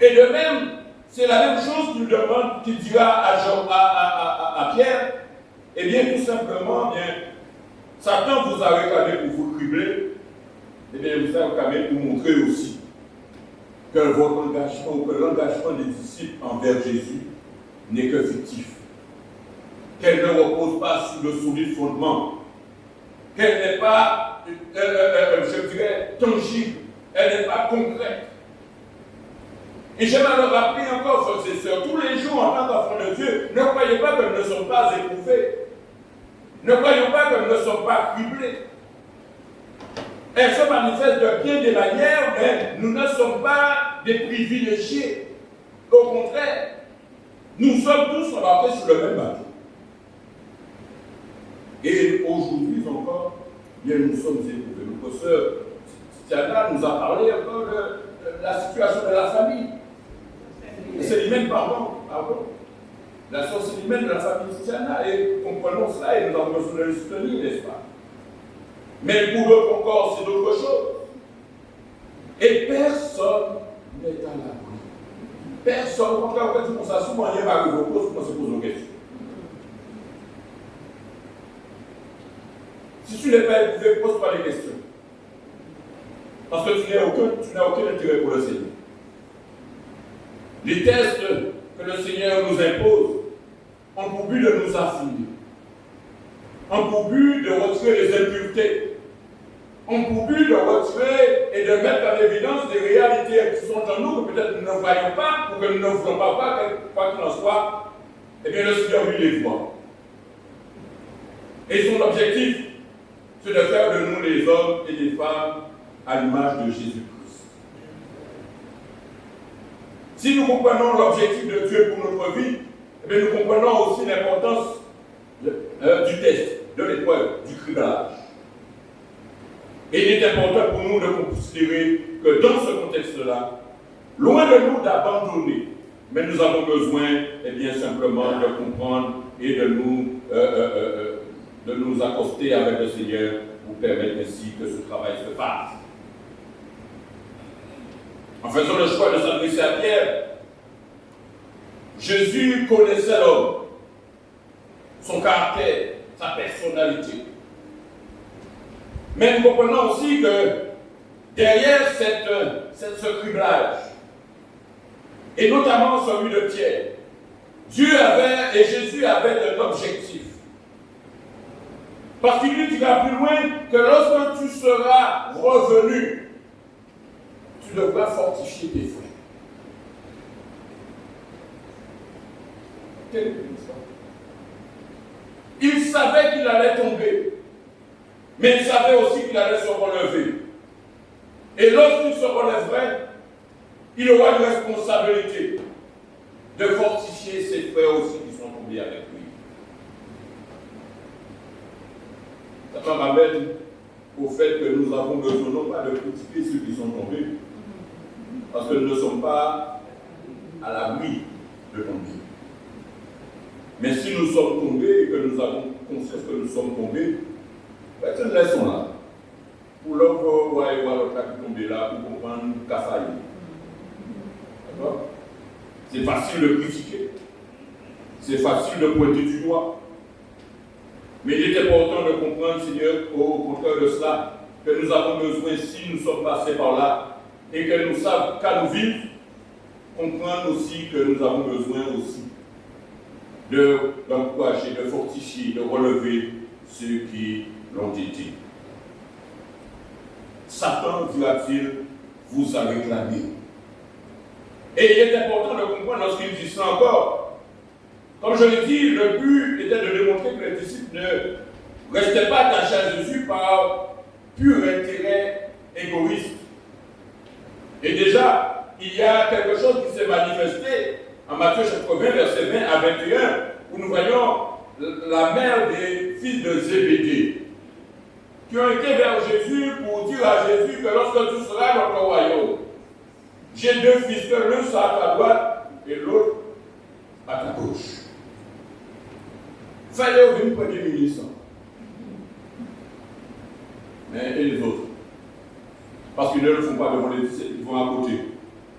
Et de même, c'est la même chose qu'il demande, qu'il dira à Pierre. Eh bien, tout simplement, Satan vous a réclamé pour vous cribler. Eh bien, vous a réclamé pour montrer aussi que votre engagement ou que l'engagement des disciples envers Jésus n'est que fictif. Qu'elle ne repose pas sur le solide fondement. Qu'elle n'est pas, je dirais, tangible. Elle n'est pas concrète. Et j'aimerais le rappeler encore, frères et sœurs, tous les jours en tant qu'enfants de Dieu, ne croyez pas que nous ne sommes pas éprouvés. Ne croyons pas que nous ne sommes pas criblés. Elle se manifeste de bien des manières, mais nous ne sommes pas des privilégiés. Au contraire, nous sommes tous embarqués sur le même bateau. Et aujourd'hui encore, bien, nous sommes éprouvés. Notre sœur Tiana nous a parlé encore de la situation de la famille. Célimène, pardon. La sœur Célimène de la famille Tiana, et comprenons cela et nous avons besoin de le soutenir, n'est-ce pas? Mais pour d'autres encore, c'est d'autres choses. Et personne n'est à l'abri. Personne, au contraire, quand tu penses à souvent, il y a arrivé au poste, on se pose une question. Si tu n'es pas éprouvé, pose-toi des questions. Parce que tu n'as aucun intérêt pour le Seigneur. Les tests que le Seigneur nous impose ont pour but de nous affiner, ont pour but de retirer les impuretés, ont pour but de retirer et de mettre en évidence des réalités qui sont en nous, que peut-être nous ne voyons pas, ou que nous ne voulons pas voir, quoi qu'il en soit, eh bien le Seigneur lui les voit. Et son objectif, c'est de faire de nous les hommes et les femmes à l'image de Jésus-Christ. Si nous comprenons l'objectif de Dieu pour notre vie, eh bien nous comprenons aussi l'importance du test, de l'épreuve, du criblage. Et il est important pour nous de considérer que dans ce contexte-là, loin de nous d'abandonner, mais nous avons besoin, eh bien, simplement de comprendre et de nous accoster avec le Seigneur pour permettre ainsi que ce travail se fasse. En faisant le choix de s'adresser à Pierre, Jésus connaissait l'homme, son caractère, sa personnalité. Mais nous comprenons aussi que derrière ce criblage, et notamment celui de Pierre, Jésus avait un objectif. Parce qu'il lui dira plus loin que lorsque tu seras revenu, tu devras fortifier tes frères. Quelle est l'histoire? Il savait qu'il allait tomber, mais il savait aussi qu'il allait se relever. Et lorsqu'il se relèverait, il aura une responsabilité de fortifier ses frères aussi qui sont tombés avec lui. Ça me ramène au fait que nous avons besoin non pas de critiquer ceux qui sont tombés, parce que nous ne sommes pas à l'abri de tomber. Mais si nous sommes tombés et que nous avons conscience que nous sommes tombés, nous le laissons là. Pour l'autre, voir l'autre qui tombe là, pour comprendre qu'à failli. D'accord? C'est facile de critiquer. C'est facile de pointer du doigt. Mais il est important de comprendre, Seigneur, au contraire de cela, que nous avons besoin, si nous sommes passés par là, et que nous savons qu'à nous vivre, comprendre aussi que nous avons besoin aussi d'encourager, de fortifier, de relever ceux qui l'ont été. Satan, dira-t-il, vous a réclamé. Et il est important de comprendre lorsqu'il dit ça encore. Comme je l'ai dit, le but était de démontrer que les disciples ne restaient pas attachés à Jésus par pur intérêt égoïste. Et déjà, il y a quelque chose qui s'est manifesté en Matthieu chapitre 20, versets 20 à 21, où nous voyons la mère des fils de Zébédée, qui ont été vers Jésus pour dire à Jésus que lorsque tu seras dans ton royaume, j'ai deux fils, que l'un sera à ta droite et l'autre à ta gauche. Fallait venir premier ministre. Mais et les autres? Parce qu'ils ne le font pas devant les disciples, ils vont à côté.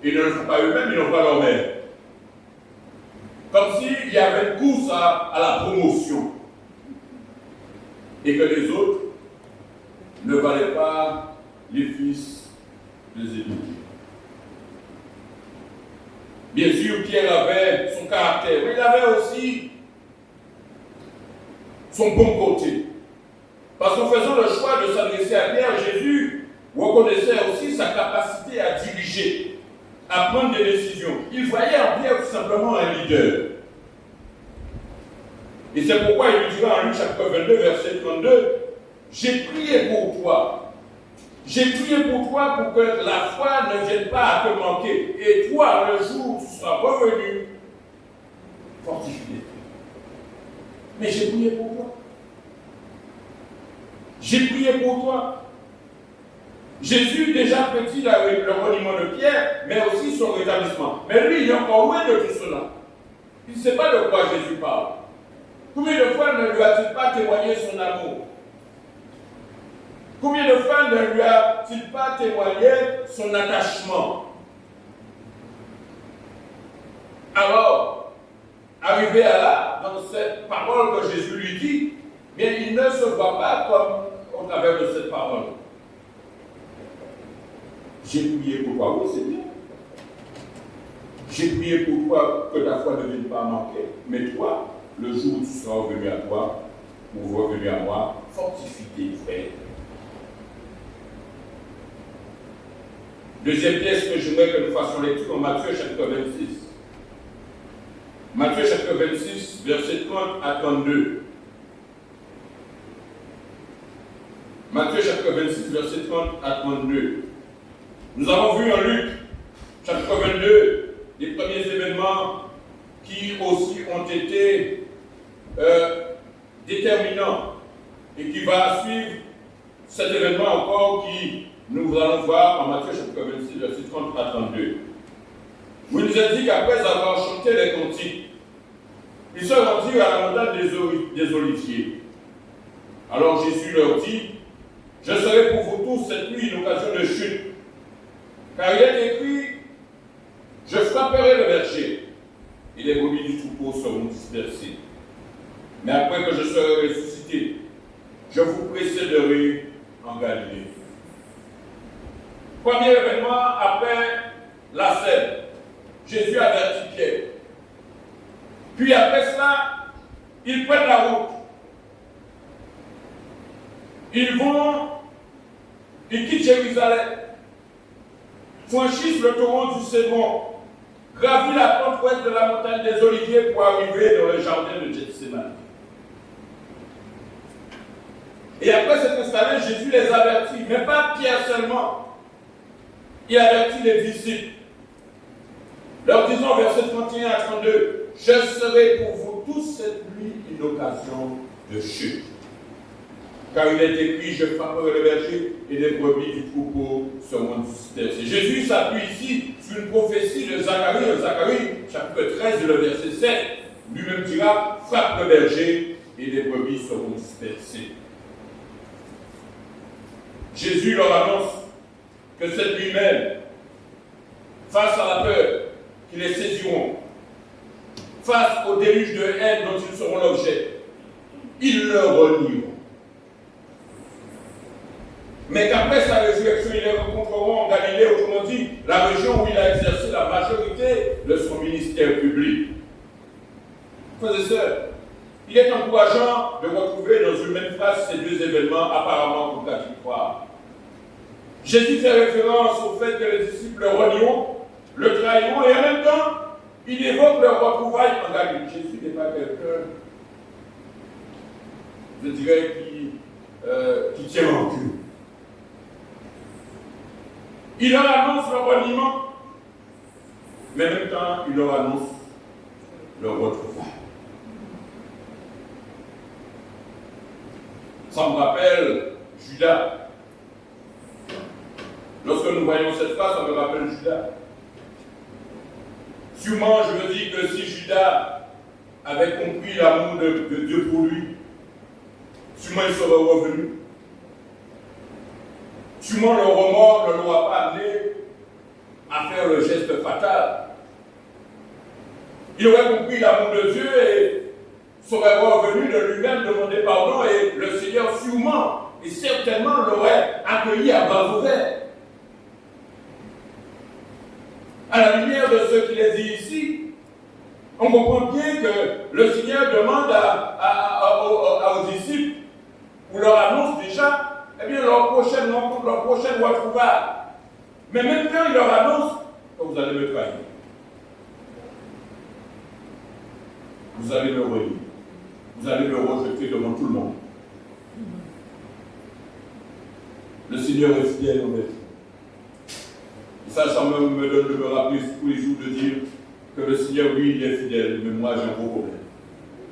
Ils ne le font pas eux-mêmes, ils n'ont pas leur mère. Comme s'il y avait une course à la promotion. Et que les autres ne valaient pas les fils de Zébédée. Bien sûr, Pierre avait son caractère, mais il avait aussi son bon côté. Parce qu'en faisant le choix de s'adresser à Pierre, Jésus reconnaissait aussi sa capacité à diriger, à prendre des décisions. Il voyait en Pierre tout simplement un leader. Et c'est pourquoi il lui dira en Luc chapitre 22, verset 32, « J'ai prié pour toi. J'ai prié pour toi pour que la foi ne vienne pas à te manquer. Et toi, le jour où tu seras revenu, fortifie-toi. » Mais j'ai prié pour toi. J'ai prié pour toi. Jésus déjà prédit le reniement de Pierre, mais aussi son rétablissement. Mais lui, il est encore loin de tout cela. Il ne sait pas de quoi Jésus parle. Combien de fois ne lui a-t-il pas témoigné son amour? Combien de fois ne lui a-t-il pas témoigné son attachement? Alors, arrivé à là, dans cette parole que Jésus lui dit, bien, il ne se voit pas comme au travers de cette parole. J'ai prié pour toi, oui, c'est bien. J'ai prié pour toi que ta foi ne vienne pas manquer, mais toi, le jour où tu seras revenu à toi, ou revenu à moi, fortifie tes frères. Deuxième pièce que j'aimerais que nous fassions lecture en Matthieu chapitre 26. Matthieu chapitre 26, versets 30 à 32. Matthieu chapitre 26, versets 30 à 32. Nous avons vu en Luc chapitre 22 les premiers événements qui aussi ont été déterminants et qui va suivre cet événement encore qui nous allons voir en Matthieu chapitre 26, versets 30 à 32. Où il nous a dit qu'après avoir chanté les cantiques, ils se rendirent à la montagne des Oliviers. Alors Jésus leur dit, « Je serai pour vous tous cette nuit une occasion de chute. Car il est écrit, je frapperai le berger, et les brebis du troupeau seront dispersées. Mais après que je serai ressuscité, je vous précéderai en Galilée. » Premier événement après la scène, Jésus avertit Pierre. Puis après cela, ils prennent la route. Ils quittent Jérusalem, franchissent le torrent du Cédron, gravissent la pente ouest de la montagne des Oliviers pour arriver dans le jardin de Gethsémani. Et après s'être installé, Jésus les avertit, mais pas Pierre seulement. Il avertit les disciples, leur disant, verset 31 à 32, « Je serai pour vous tous cette nuit une occasion de chute. Car il est écrit, je frapperai le berger et les brebis du troupeau seront dispersées. » Jésus s'appuie ici sur une prophétie de Zacharie, chapitre 13, le verset 7. Lui-même dira, frappe le berger et les brebis seront dispersées. Jésus leur annonce que cette nuit même, face à la peur qui les saisiront, face au déluge de haine dont ils seront l'objet, ils le renieront. Mais qu'après sa résurrection, ils les rencontreront en Galilée, autrement dit, la région où il a exercé la majorité public. Frères et sœurs, il est encourageant de retrouver dans une même phrase ces deux événements apparemment contradictoires. Jésus fait référence au fait que les disciples le renieront, le trahiront, et en même temps, il évoque leur retrouvaille en Galilée. Jésus n'est pas quelqu'un, je dirais, qui tient en cul. Il leur annonce leur reniement, mais en même temps, il leur annonce leur retrouvaille. Ça me rappelle Judas. Lorsque nous voyons cette phrase, ça me rappelle Judas. Sûrement, je me dis que si Judas avait compris l'amour de Dieu pour lui, sûrement il serait revenu. Sûrement le remords ne l'aura pas amené à faire le geste fatal. Il aurait compris l'amour de Dieu et serait revenu de lui-même demander pardon, et le Seigneur sûrement et certainement l'aurait accueilli à bras ouverts. À la lumière de ce qu'il est dit ici, on comprend bien que le Seigneur demande aux disciples, ou leur annonce déjà, eh bien, leur prochaine rencontre, leur prochaine retrouvaille. Mais même quand il leur annonce que vous allez me trahir, vous allez me renier, vous allez me rejeter devant tout le monde. Le Seigneur est fidèle envers vous. Ça me donne de me rappeler tous les jours de dire que le Seigneur, oui, il est fidèle, mais moi j'ai un gros problème.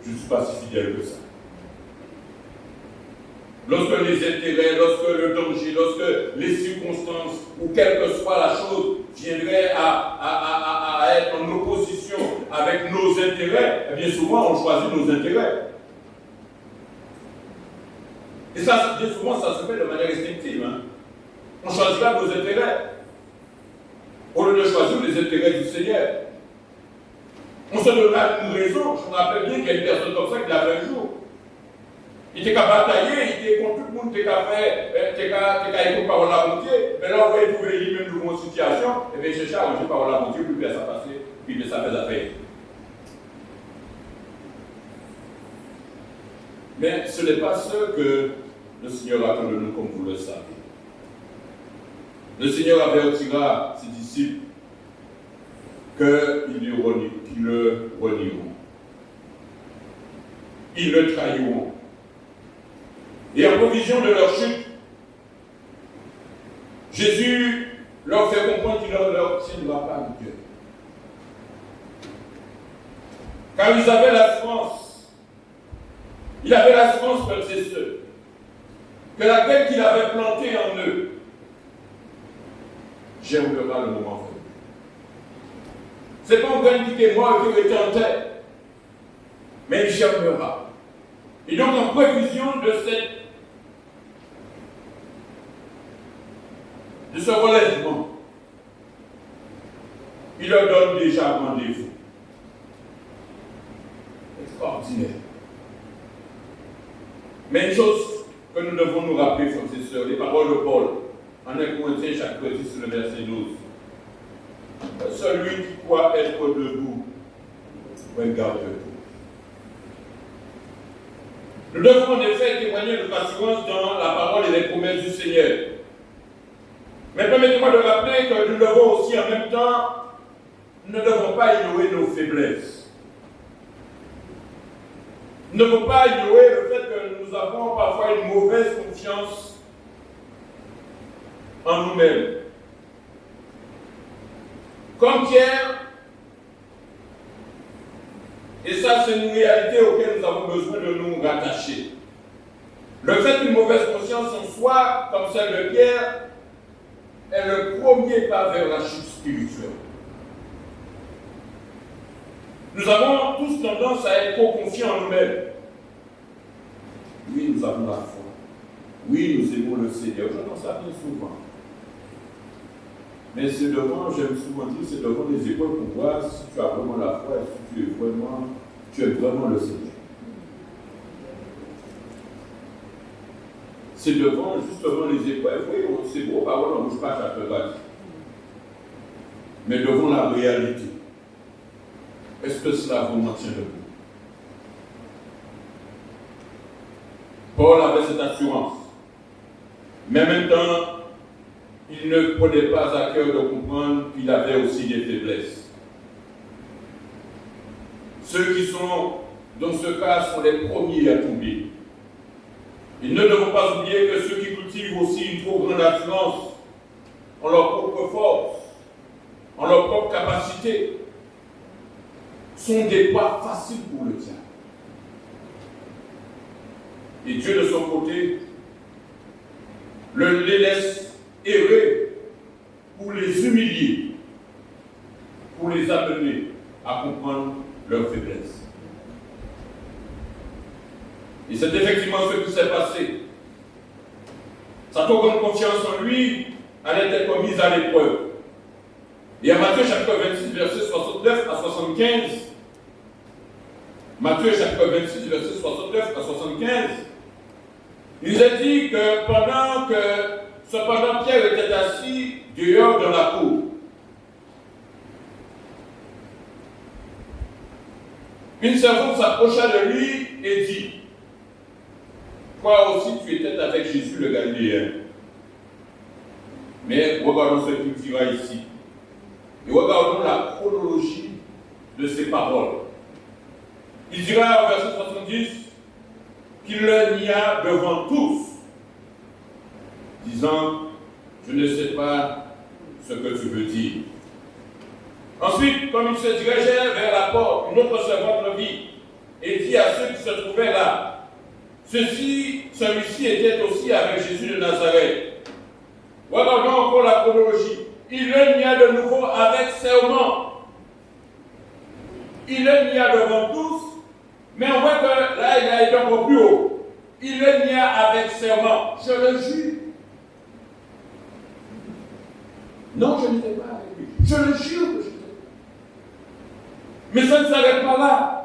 Je ne suis pas si fidèle que ça. Lorsque les intérêts, lorsque le danger, lorsque les circonstances, ou quelle que soit la chose, viendraient à être en opposition avec nos intérêts, eh bien souvent on choisit nos intérêts. Et ça, bien souvent, ça se fait de manière instinctive. Hein. On choisira nos intérêts au lieu de choisir les intérêts du Seigneur. On se donnera une raison. Je me rappelle bien qu'il y a une personne comme ça qui l'avait un jour. Il était qu'à batailler, il était contre tout le monde, il était qu'à écouter parole à mon Dieu. Mais là, on va trouver lui-même dans une situation, et bien, chercher à arranger parole à mon Dieu, puis bien ça passer, puis bien ça fait affaire. Mais ce n'est pas ce que le Seigneur attend de nous, comme vous le savez. Le Seigneur avertira ses disciples qu'ils le renieront. Ils le trahiront. Et en provision de leur chute, Jésus leur fait comprendre qu'il ne leur tiendra pas de Dieu. Car ils avaient l'assurance. Il avait l'assurance, frères et sœurs, que la graine qu'il avait plantée en eux germera le moment venu. Ce n'est pas une graine qui est morte et qui était en terre, mais il germera. Et donc, en prévision de ce relèvement, il leur donne déjà rendez-vous. Extraordinaire. Mais une chose que nous devons nous rappeler, frères et sœurs, les paroles de Paul, en 1 Corinthiens chapitre 10, le verset 12. Celui qui croit être debout, regarde-vous. Nous devons en effet témoigner de notre assurance dans la parole et les promesses du Seigneur. Mais permettez-moi de rappeler que nous devons aussi en même temps, nous ne devons pas ignorer nos faiblesses. Nous ne devons pas ignorer le fait que nous avons parfois une mauvaise confiance en nous-mêmes. Comme Pierre, et ça c'est une réalité auquel nous avons besoin de nous rattacher. Le fait d'une mauvaise conscience en soi, comme celle de Pierre, est le premier pas vers la chute spirituelle. Nous avons tous tendance à être trop confiants en nous-mêmes. Oui, nous avons la foi. Oui, nous aimons le Seigneur. J'entends ça bien souvent. Mais c'est devant, j'aime souvent dire, c'est devant les épreuves qu'on voit si tu as vraiment la foi et si tu es vraiment le Seigneur. C'est devant justement les épreuves. Oui, c'est beau, parole, on ne bouge pas chaque base. Mais devant la réalité. est-ce que cela vous maintient debout? Paul avait cette assurance, mais en même temps, il ne prenait pas à cœur de comprendre qu'il avait aussi des faiblesses. Ceux qui sont dans ce cas sont les premiers à tomber. Et ne devons pas oublier que ceux qui cultivent aussi une trop grande assurance en leur propre force, en leur propre capacité, sont des pas faciles pour le diable. Et Dieu, de son côté, les laisse errer pour les humilier, pour les amener à comprendre leurs faiblesses. Et c'est effectivement ce qui s'est passé. Sa trop grande confiance en lui, elle était commise à l'épreuve. Et à Matthieu chapitre 26, versets 69 à 75, Matthieu chapitre 26, versets 69 à 75, il nous est dit que cependant Pierre était assis dehors dans la cour. Une servante s'approcha de lui et dit: toi aussi tu étais avec Jésus le Galiléen. Mais regardons ce qu'il dira ici. Et regardons la chronologie de ces paroles. Il dira au verset 70 qu'il le nia devant tous, disant: je ne sais pas ce que tu veux dire. Ensuite, comme il se dirigeait vers la porte, une autre servante le vit et dit à ceux qui se trouvaient là: celui-ci était aussi avec Jésus de Nazareth. Regardons encore la chronologie. Il le nia de nouveau avec serment. Il le nia devant tous, mais on voit que là, il a été encore plus haut. Il le nia avec serment. Je le jure. Non, je n'étais pas avec lui. Je le jure que je n'étais pas. Mais ça ne s'arrête pas là.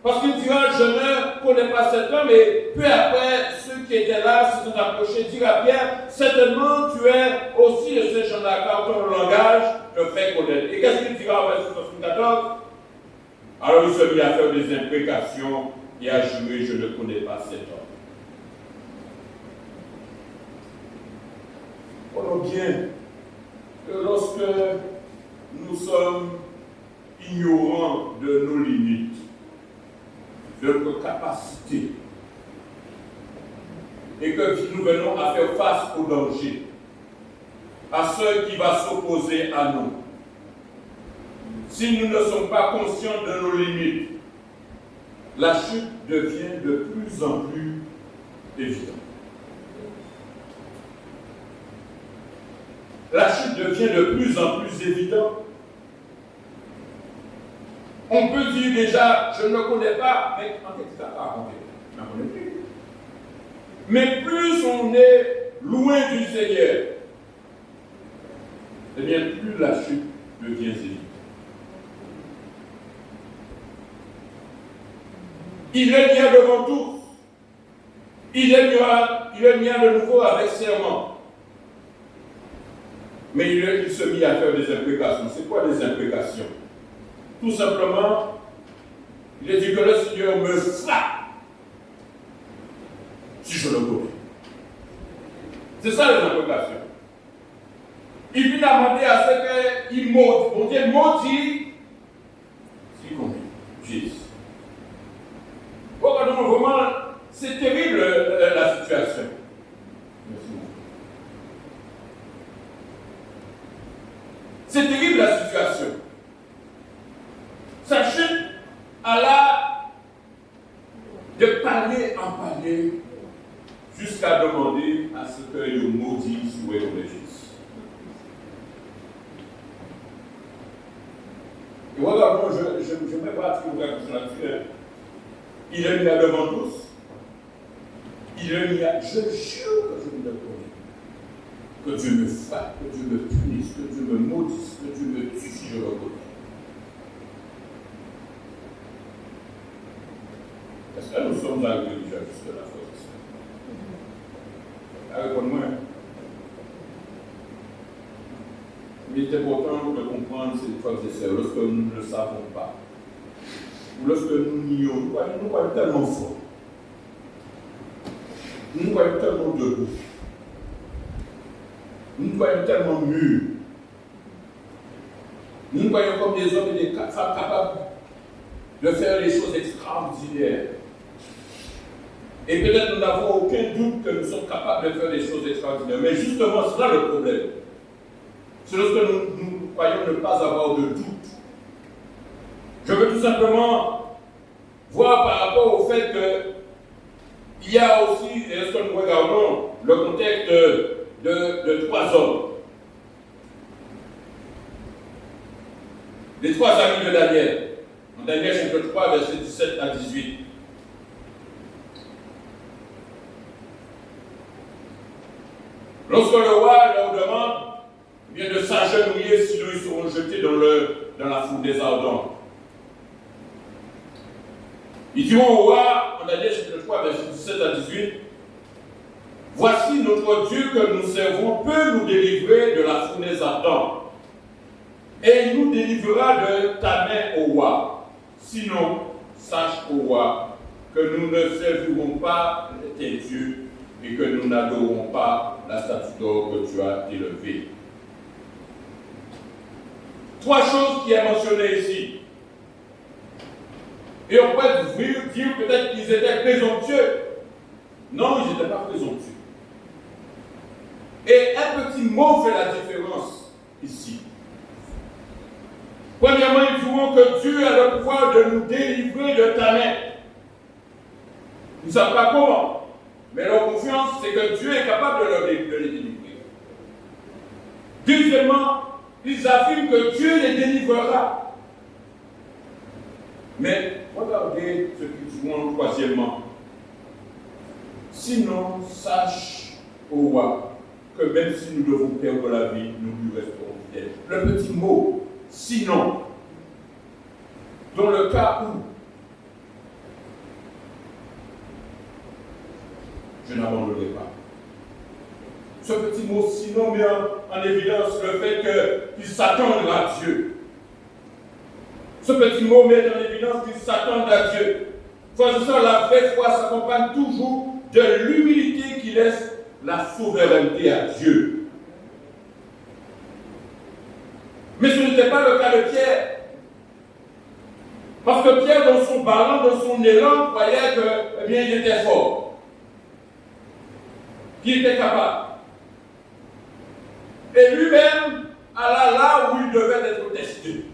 Parce qu'il dira: je ne connais pas cet homme, et peu après, ceux qui étaient là se sont approchés, dirent à Pierre: certainement tu es aussi de ces gens-là, car ton langage te fait connaître. Et qu'est-ce qu'il dira au verset 74? Alors il se mit à faire des imprécations et à jurer: je ne connais pas cet homme. On voit bien que lorsque nous sommes ignorants de nos limites, de nos capacités, et que nous venons à faire face au danger, à ce qui va s'opposer à nous, si nous ne sommes pas conscients de nos limites, la chute devient de plus en plus évidente. La chute devient de plus en plus évidente. On peut dire déjà: je ne connais pas, mais en fait, ça va raconter. Je n'en connais plus. Mais plus on est loin du Seigneur, eh bien, plus la chute devient évidente. Il le nia devant tous. Il le nia de nouveau avec serment. Mais il se mit à faire des imprécations. C'est quoi des imprécations? Tout simplement, il a dit que le Seigneur me frappe si je le connais. C'est ça les imprécations. Il vient demander à ce qu'il maudit. On dit maudit si combien? Jésus. Regardons vraiment, c'est terrible la situation. Merci. C'est terrible la situation. Sa chute alla de palier en palier jusqu'à demander à ce que le maudit soit au Jésus. Et regardons, je ne vais pas trouver quelque chose là-dessus. Il est mis à devant tous. Il est mis à. Je jure que je ne le connais. Que Dieu me frappe, que Dieu me punisse, que Dieu me maudisse, que Dieu me tue si je le connais. Est-ce que nous sommes arrivés déjà jusque-là, frère? Réponds-moi. Il est important de comprendre ces frères et sœurs lorsque nous ne le savons pas. ou lorsque nous nions, nous croyons tellement fort. Nous croyons tellement debout. Nous croyons tellement mûrs. Nous croyons comme des hommes et des femmes capables de faire des choses extraordinaires. Et peut-être nous n'avons aucun doute que nous sommes capables de faire des choses extraordinaires. Mais justement, c'est là le problème. C'est lorsque nous croyons ne pas avoir de doute. Je veux tout simplement voir par rapport au fait qu'il y a aussi, et lorsque nous regardons le contexte de 3 hommes, les 3 amis de Daniel, en Daniel chapitre 3, versets 17 à 18. Lorsque le roi leur demande bien de s'agenouiller, sinon ils seront jetés dans la fournaise ardente. Ils diront au roi, en Daniel chapitre 3, versets 17 à 18, voici notre Dieu que nous servons peut nous délivrer de la fournaise ardente, et il nous délivrera de ta main au roi. Sinon, sache au roi que nous ne servirons pas tes dieux et que nous n'adorons pas la statue d'or que tu as élevée. 3 choses qui est mentionnées ici. Et on pourrait dire peut-être qu'ils étaient présomptueux. Non, ils n'étaient pas présomptueux. Et un petit mot fait la différence ici. Premièrement, ils diront que Dieu a le pouvoir de nous délivrer de ta main. Ils ne savent pas comment, mais leur confiance, c'est que Dieu est capable de les délivrer. Deuxièmement, ils affirment que Dieu les délivrera. Mais regardez ce qu'ils diront troisièmement. Sinon, sache, ô roi, que même si nous devons perdre la vie, nous lui resterons fidèles. Le petit mot, sinon, dans le cas où je n'abandonnerai pas. Ce petit mot sinon met en évidence le fait qu'ils s'attendent à Dieu. Ce petit mot met en évidence qu'ils s'attendent à Dieu. Frères et sœurs, la vraie foi s'accompagne toujours de l'humilité qui laisse la souveraineté à Dieu. Mais ce n'était pas le cas de Pierre. Parce que Pierre, dans son ballon, dans son élan, croyait que, il était fort. Qu'il était capable. Et lui-même alla là où il devait être testé.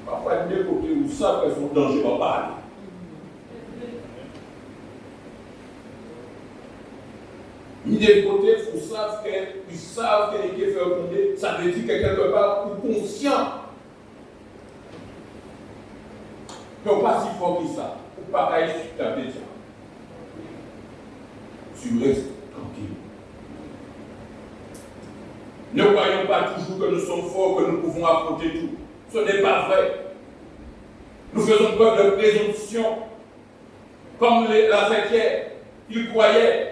Parfois, il y a des côtés où ça, que son danger va pas aller. Il y a des côtés où ils savent qu'il est fait répondre. Ça veut dire que quelque part, ils sont conscients. Donc, pas si fort que ça. Ou pas qu'à y taper ça. Tu restes tranquille. Ne croyons pas toujours que nous sommes forts, que nous pouvons affronter tout. Ce n'est pas vrai. Nous faisons preuve de présomption. Comme l'a fait Pierre, il croyait.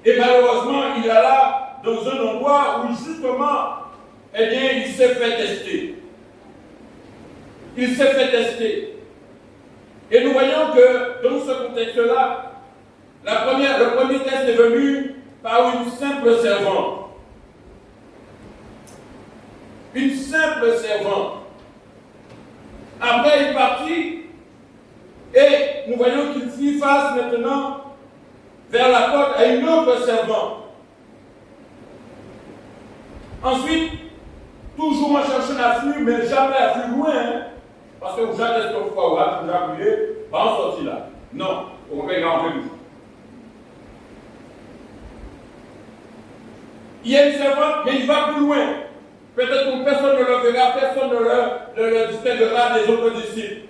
Et malheureusement, il alla dans un endroit où justement, il s'est fait tester. Il s'est fait tester. Et nous voyons que dans ce contexte-là, le premier test est venu par une simple servante. Une simple servante. Après, il partit et nous voyons qu'il fit face maintenant vers la porte à une autre servante. Ensuite, toujours en cherchant à fuir, mais jamais à fuir loin, hein, parce que vous avez cette fois, vous avez déjà brûlé, pas en sortir là. Non, on va garder nous. Il y a une servante, mais il va plus loin. Peut-être que personne ne le verra, personne ne le distinguera des autres disciples.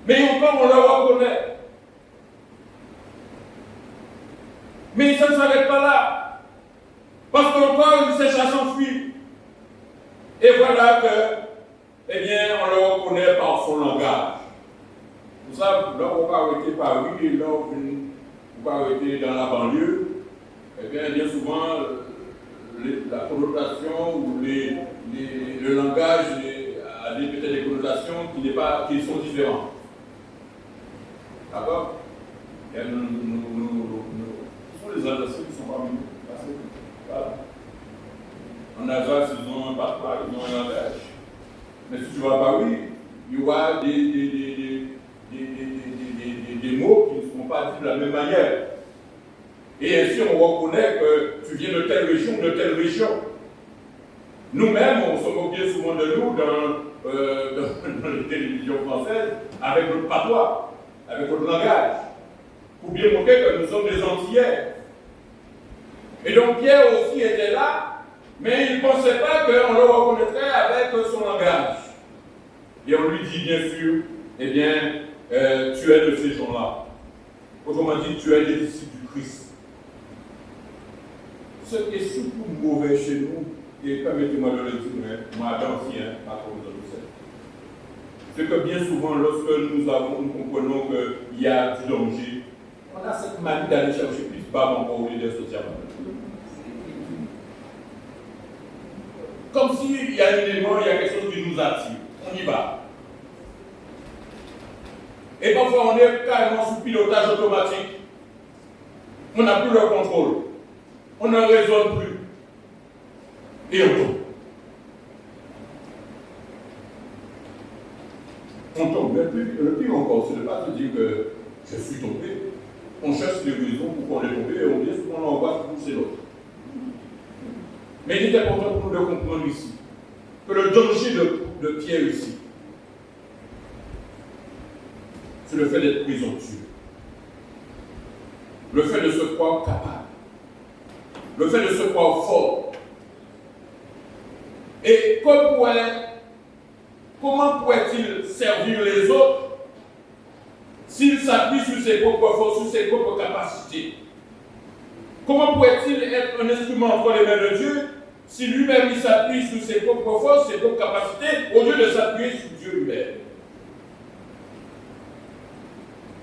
Mais encore, on le reconnaît. Mais ça ne s'arrête pas là. Parce qu'encore, il cherche à s'enfuir. Et voilà que, on le reconnaît par son langage. Vous savez, là, on va arrêter Paris, et là, on va arrêter dans la banlieue. Bien souvent, la connotation ou le langage a donner peut-être des connotations qui sont différentes. D'accord? Ce sont les Alsaciens qui sont parmi nous. Voilà. En Alsace, ils ont un patois, ils ont un langage. Mais si tu vas à Paris, il y aura des mots qui ne seront pas dits de la même manière. Et ainsi, on reconnaît que tu viens de telle région, de telle région. Nous-mêmes, on se moque bien souvent de nous dans les télévisions françaises avec notre patois, avec notre langage, pour bien montrer que nous sommes des Antillais. Et donc Pierre aussi était là, mais il ne pensait pas qu'on le reconnaîtrait avec son langage. Et on lui dit bien sûr, eh bien, tu es de ces gens-là. Autrement dit, tu es des disciples du Christ. Ce qui est surtout mauvais chez nous, et permettez-moi de le dire, moi d'ancien, pas comme vous le savez, c'est que bien souvent, lorsque nous comprenons qu'il y a du danger, on a cette manie d'aller chercher plus bas encore au lieu de sortir. Comme s'il y a un élément, il y a quelque chose qui nous attire. On y va. Et parfois, on est carrément sous pilotage automatique. On n'a plus le contrôle. On ne raisonne plus. Et on tombe. On tombe. Le pire encore, c'est de ne pas se dire que je suis tombé. On cherche des raisons pour qu'on est tombé et on dit souvent on va pousser l'autre. Mais il est important pour nous de comprendre ici que le danger de Pierre ici, c'est le fait d'être présomptueux. Le fait de se croire capable. Le fait de se croire fort. Et comment pourrait-il servir les autres s'il s'appuie sur ses propres forces, sur ses propres capacités? Comment pourrait-il être un instrument entre les mains de Dieu si lui-même il s'appuie sur ses propres forces, ses propres capacités, au lieu de s'appuyer sur Dieu lui-même?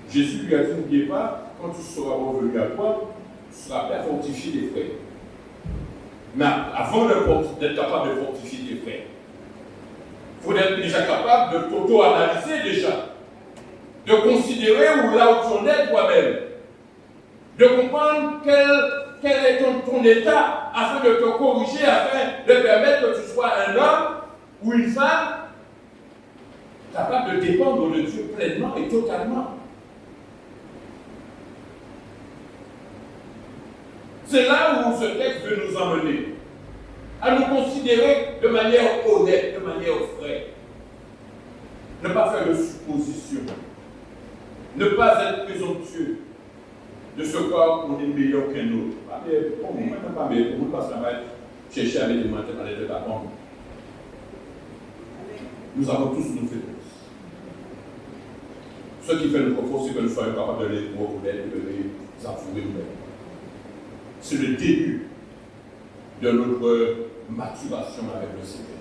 Jésus lui a dit, n'oubliez pas, quand tu seras revenu à toi, tu seras prêt à fortifier tes frères. Mais avant d'être capable de fortifier tes frères, il faut être déjà capable de t'auto-analyser déjà, de considérer là où tu en es toi-même, de comprendre quel est ton état afin de te corriger, afin de permettre que tu sois un homme ou une femme capable de dépendre de Dieu pleinement et totalement. C'est là où ce texte veut nous emmener, à nous considérer de manière honnête, de manière vraie. Ne pas faire de suppositions, ne pas être présomptueux, de se croire qu'on est meilleur qu'un autre. Pas meilleur pour nous, parce qu'on va chercher à mettre des montagnes à l'aide de la pompe. Nous avons tous nos faiblesses. Ce qui fait notre force, c'est que nous soyons capables de les reconnaître et de les affourer nous-mêmes. C'est le début de notre maturation avec le Seigneur.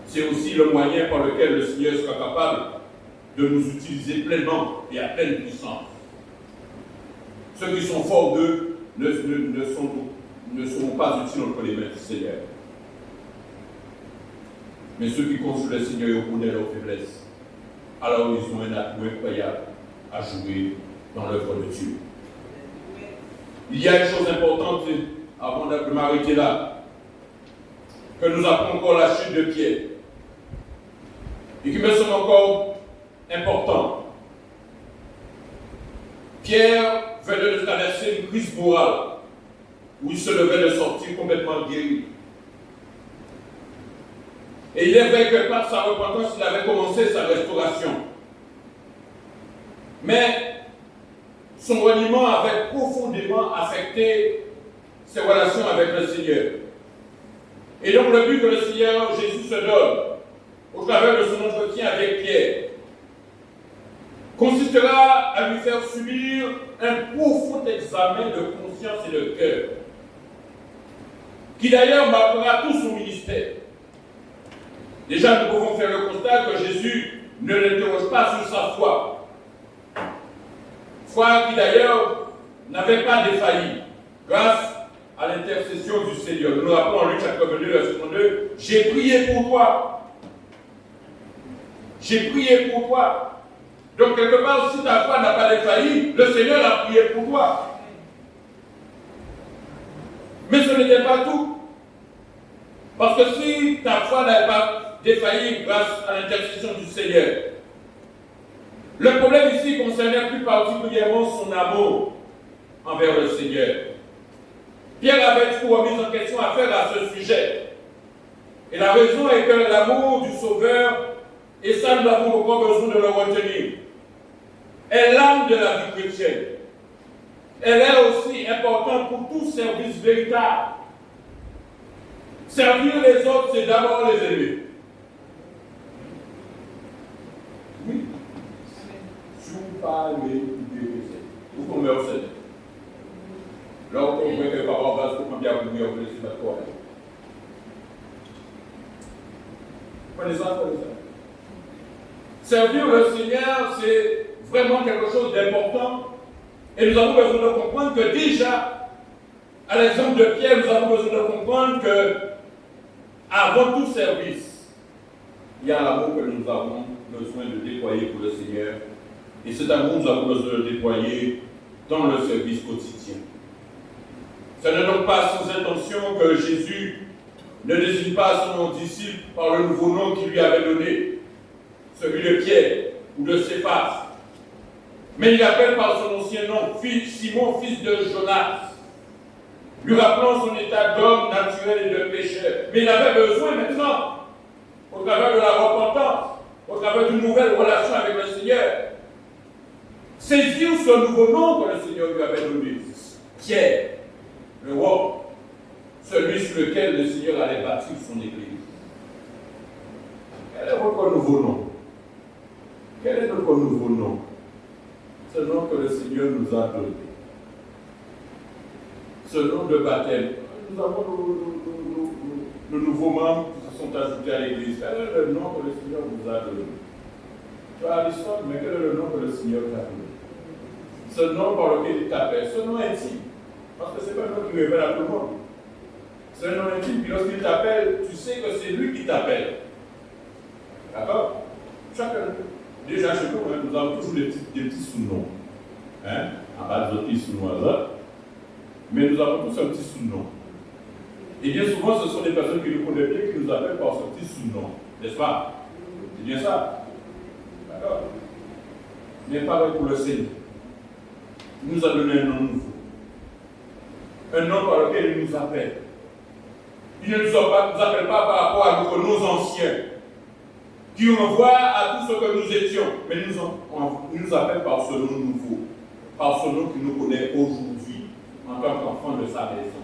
C'est aussi le moyen par lequel le Seigneur sera capable de nous utiliser pleinement et à pleine puissance. Ceux qui sont forts d'eux ne seront pas utiles entre les mains du Seigneur. Mais ceux qui comptent sur le Seigneur et reconnaissent leurs faiblesses, alors ils ont un atout incroyable à jouer dans l'œuvre de Dieu. Il y a une chose importante, avant de m'arrêter là, que nous apprenons encore la chute de Pierre, et qui me semble encore important. Pierre venait de traverser une crise morale, où il se devait de sortir complètement guéri. Et il est vrai que par sa repentance, il avait commencé sa restauration. Mais son reniement avait profondément affecté ses relations avec le Seigneur. Et donc le but que le Seigneur Jésus se donne, au travers de son entretien avec Pierre, consistera à lui faire subir un profond examen de conscience et de cœur, qui d'ailleurs marquera tout son ministère. Déjà, nous pouvons faire le constat que Jésus ne l'interroge pas sur sa foi. Foi qui d'ailleurs n'avait pas défailli grâce à l'intercession du Seigneur. Nous nous rappelons en Luc chapitre 2, verset 32, j'ai prié pour toi j'ai prié pour toi. Donc quelque part, si ta foi n'a pas défailli, le Seigneur a prié pour toi. Mais ce n'était pas tout. Parce que si ta foi n'avait pas défailli grâce à l'intercession du Seigneur, le problème ici concernait plus particulièrement son amour envers le Seigneur. Pierre avait tout remis en question à faire à ce sujet. Et la raison est que l'amour du Sauveur, et ça nous avons encore besoin de le retenir, est l'âme de la vie chrétienne. Elle est aussi importante pour tout service véritable. Servir les autres, c'est d'abord les aimer. Oui. Si vous parlez de Dieu, vous tombez au Seigneur. Là, on comprend que par rapport à ce qu'on vient vous dire, vous laissez votre corps. Prenez ça. Servir le Seigneur, c'est vraiment quelque chose d'important. Et nous avons besoin de comprendre que déjà, à l'exemple de Pierre, nous avons besoin de comprendre que avant tout service, il y a l'amour que nous avons besoin de déployer pour le Seigneur. Et cet amour, nous avons besoin de déployer dans le service quotidien. Ce n'est donc pas sans intention que Jésus ne désigne pas son disciple par le nouveau nom qu'il lui avait donné, celui de Pierre ou de Céphas. Mais il appelle par son ancien nom Simon, fils de Jonas, lui rappelant son état d'homme naturel et de pécheur. Mais il avait besoin maintenant, au travers de la repentance, au travers d'une nouvelle relation avec le Seigneur, saisir ce nouveau nom que le Seigneur lui avait donné, Pierre, le roi, celui sur lequel le Seigneur allait bâtir son Église. Quel est votre nouveau nom? Quel est notre nouveau nom? Ce nom que le Seigneur nous a donné. Ce nom de baptême. Nous avons nos nouveaux membres qui se sont ajoutés à l'Église. Quel est le nom que le Seigneur vous a donné? Tu as l'histoire, mais quel est le nom que le Seigneur t'a donné? Ce nom par lequel il t'appelle, ce nom intime. Parce que ce n'est pas un nom qui révèle à tout le monde. C'est un nom intime, puis lorsqu'il t'appelle, tu sais que c'est lui qui t'appelle. D'accord? Chacun. Déjà chez nous, nous avons toujours des petits sous-noms. Hein? En bas de petits sous-noms, mais nous avons tous un petit sous-nom. Et bien souvent, ce sont des personnes qui nous connaissent bien qui nous appellent par ce petit sous-nom. N'est-ce pas? C'est bien ça? D'accord? Mais pareil pour le Seigneur. Il nous a donné un nom nouveau. Un nom par lequel il nous appelle. Il ne nous appelle pas par rapport à nos noms anciens, qui renvoie à tout ce que nous étions, mais il nous appelle par ce nom nouveau, par ce nom qui nous connaît aujourd'hui, en tant qu'enfant de sa maison.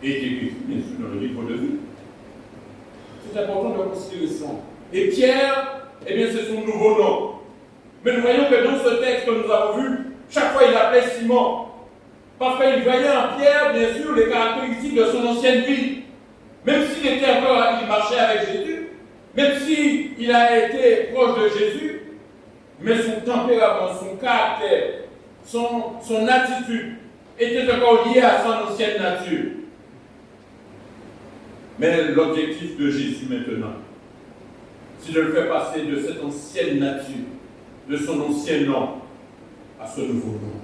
Et qui est écrit, bien sûr, dans le livre de vie. C'est important de considérer ça. Et Pierre, eh bien, c'est son nouveau nom. Mais nous voyons que dans ce texte que nous avons vu, chaque fois il appelait Simon, parce qu'il voyait en Pierre, bien sûr, les caractéristiques de son ancienne vie. Même s'il était encore, il marchait avec Jésus, même s'il a été proche de Jésus, mais son tempérament, son caractère, son attitude était encore lié à son ancienne nature. Mais l'objectif de Jésus maintenant, c'est de le faire passer de cette ancienne nature, de son ancien nom, à ce nouveau nom.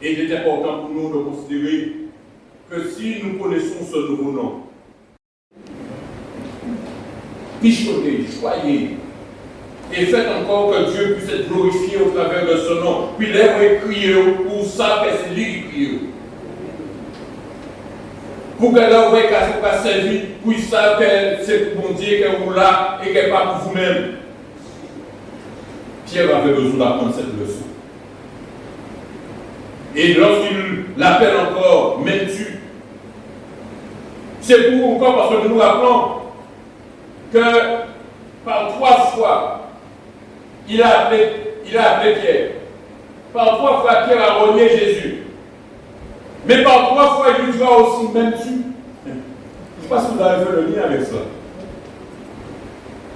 Et il est important pour nous de considérer que si nous connaissons ce nouveau nom, pichonnez, choyez, et faites encore que Dieu puisse être glorifié au travers de ce nom. Puis les crier pour ça que c'est lui qui crie. Pour que là, vous voyez servi, pour qu'ils savent que c'est pour bon Dieu, que vous là et que pas pour vous-même. Pierre avait besoin d'apprendre cette leçon. Et lorsqu'il l'appelle encore, m'aimes-tu? C'est pour encore parce que nous nous rappelons que par 3 fois, il a appelé Pierre. Par 3 fois, Pierre a renié Jésus. Mais par 3 fois, il lui dira aussi, m'aimes-tu? Je ne sais pas si vous avez fait le lien avec ça.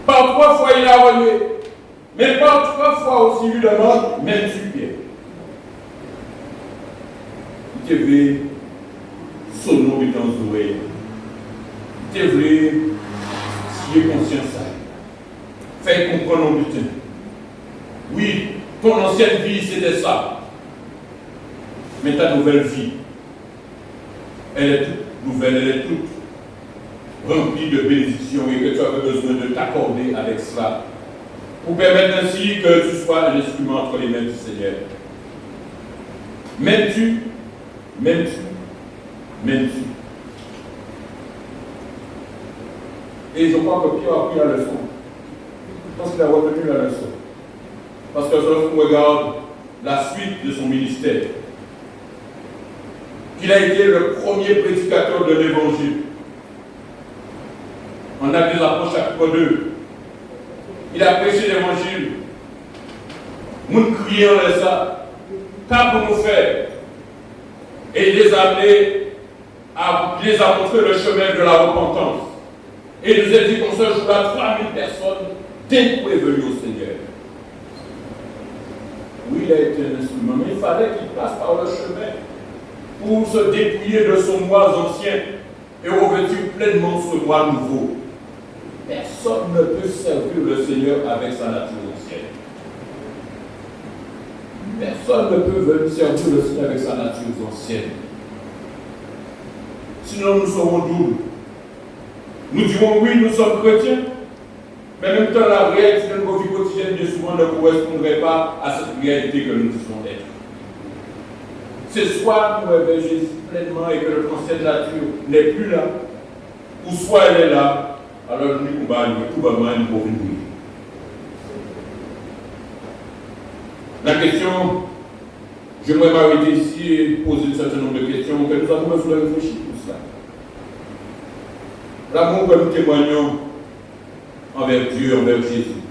Par 3 fois, il a renié. Mais par 3 fois aussi, il lui demande, m'aimes-tu, Pierre? Il te veut son nom dans les oreilles. Il te veut qui est conscience ça. Fais comprendre au butin. Oui, ton ancienne vie, c'était ça. Mais ta nouvelle vie, elle est toute nouvelle, elle est toute remplie de bénédictions et que tu avais besoin de t'accorder avec cela pour permettre ainsi que tu sois un instrument entre les mains du Seigneur. M'aimes-tu? Et je crois que Pierre a pris la leçon. Je pense qu'il a retenu la leçon. Parce que lorsqu'on regarde la suite de son ministère, qu'il a été le premier prédicateur de l'évangile. En Actes des Apôtres, chapitre 2, il a prêché l'évangile. Nous crions de ça. Qu'à pour nous faire? Et il les a amenés, il les a montré le chemin de la repentance. Et il nous a dit qu'en ce jour-là, 3000 personnes dévouées venues au Seigneur. Oui, il a été un instrument, mais il fallait qu'il passe par le chemin pour se dépouiller de son moi ancien et revêtir pleinement ce moi nouveau. Personne ne peut servir le Seigneur avec sa nature ancienne. Personne ne peut venir servir le Seigneur avec sa nature ancienne. Sinon, nous serons doubles. Nous dirons oui, nous sommes chrétiens, mais en même temps, la réalité de notre vie quotidienne, bien souvent, ne correspondrait pas à cette réalité que nous disons être. C'est soit nous réveillons Jésus pleinement et que notre ancienne nature n'est plus là, ou soit elle est là, alors nous nous combattons, tout va mal, nous pouvons nous. La question, j'aimerais m'arrêter ici et poser un certain nombre de questions que nous avons besoin de réfléchir pour cela. L'amour que nous témoignons envers Dieu, envers Jésus,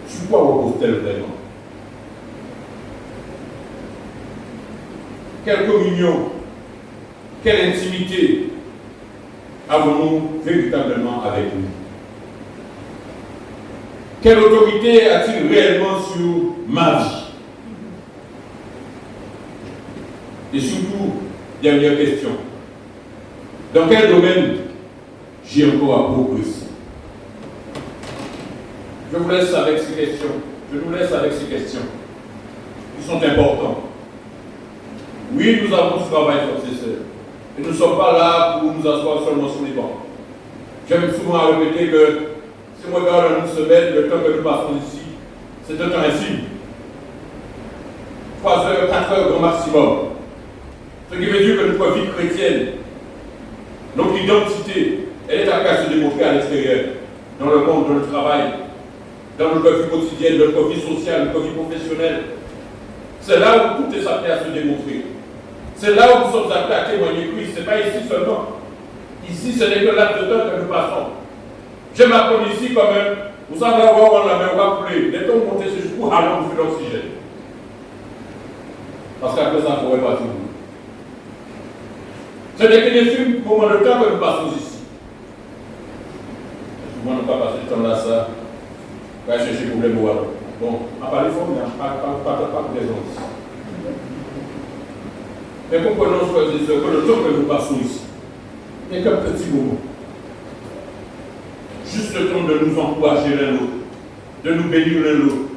sur quoi repose-t-elle vraiment? Quelle communion, quelle intimité avons-nous véritablement avec lui? Quelle autorité a-t-il réellement sur ma vie? Et surtout, dernière question, dans quel domaine j'ai encore à progresser? Je vous laisse avec ces questions. Je nous laisse avec ces questions qui sont importantes. Oui, nous avons ce travail, frères et sœurs. Et nous ne sommes pas là pour nous asseoir seulement sur les bancs. J'aime souvent répéter que si on regarde en une semaine, le temps que nous passons ici, c'est un temps infime. 3 heures, 4 heures au maximum. Ce qui veut dire que notre vie chrétienne, notre identité, elle est appelée à se démontrer à l'extérieur, dans le monde, dans le travail, dans notre vie quotidienne, notre vie sociale, notre vie professionnelle. C'est là où tout est appelé à se démontrer. C'est là où nous sommes appelés à témoigner Christ. Ce n'est pas ici seulement. Ici, ce n'est que l'acte de temps que nous passons. Je m'appelle ici quand même. Vous savez avoir la main, on va couler. Les temps monter ce jour, allons nous faire l'oxygène. Parce qu'après ça, il ne pourrait pas tout. Ce n'est que des moments de temps que nous passons ici. Souvent, nous ne pas passer le temps là, ça. On va chercher le problème au alors. Bon, à part les formes, pas de raison ici. Mais comprenons, frères et sœurs, que le temps que nous passons ici n'est qu'un petit moment. Juste le temps de nous encourager l'un l'autre, de nous bénir l'un l'autre,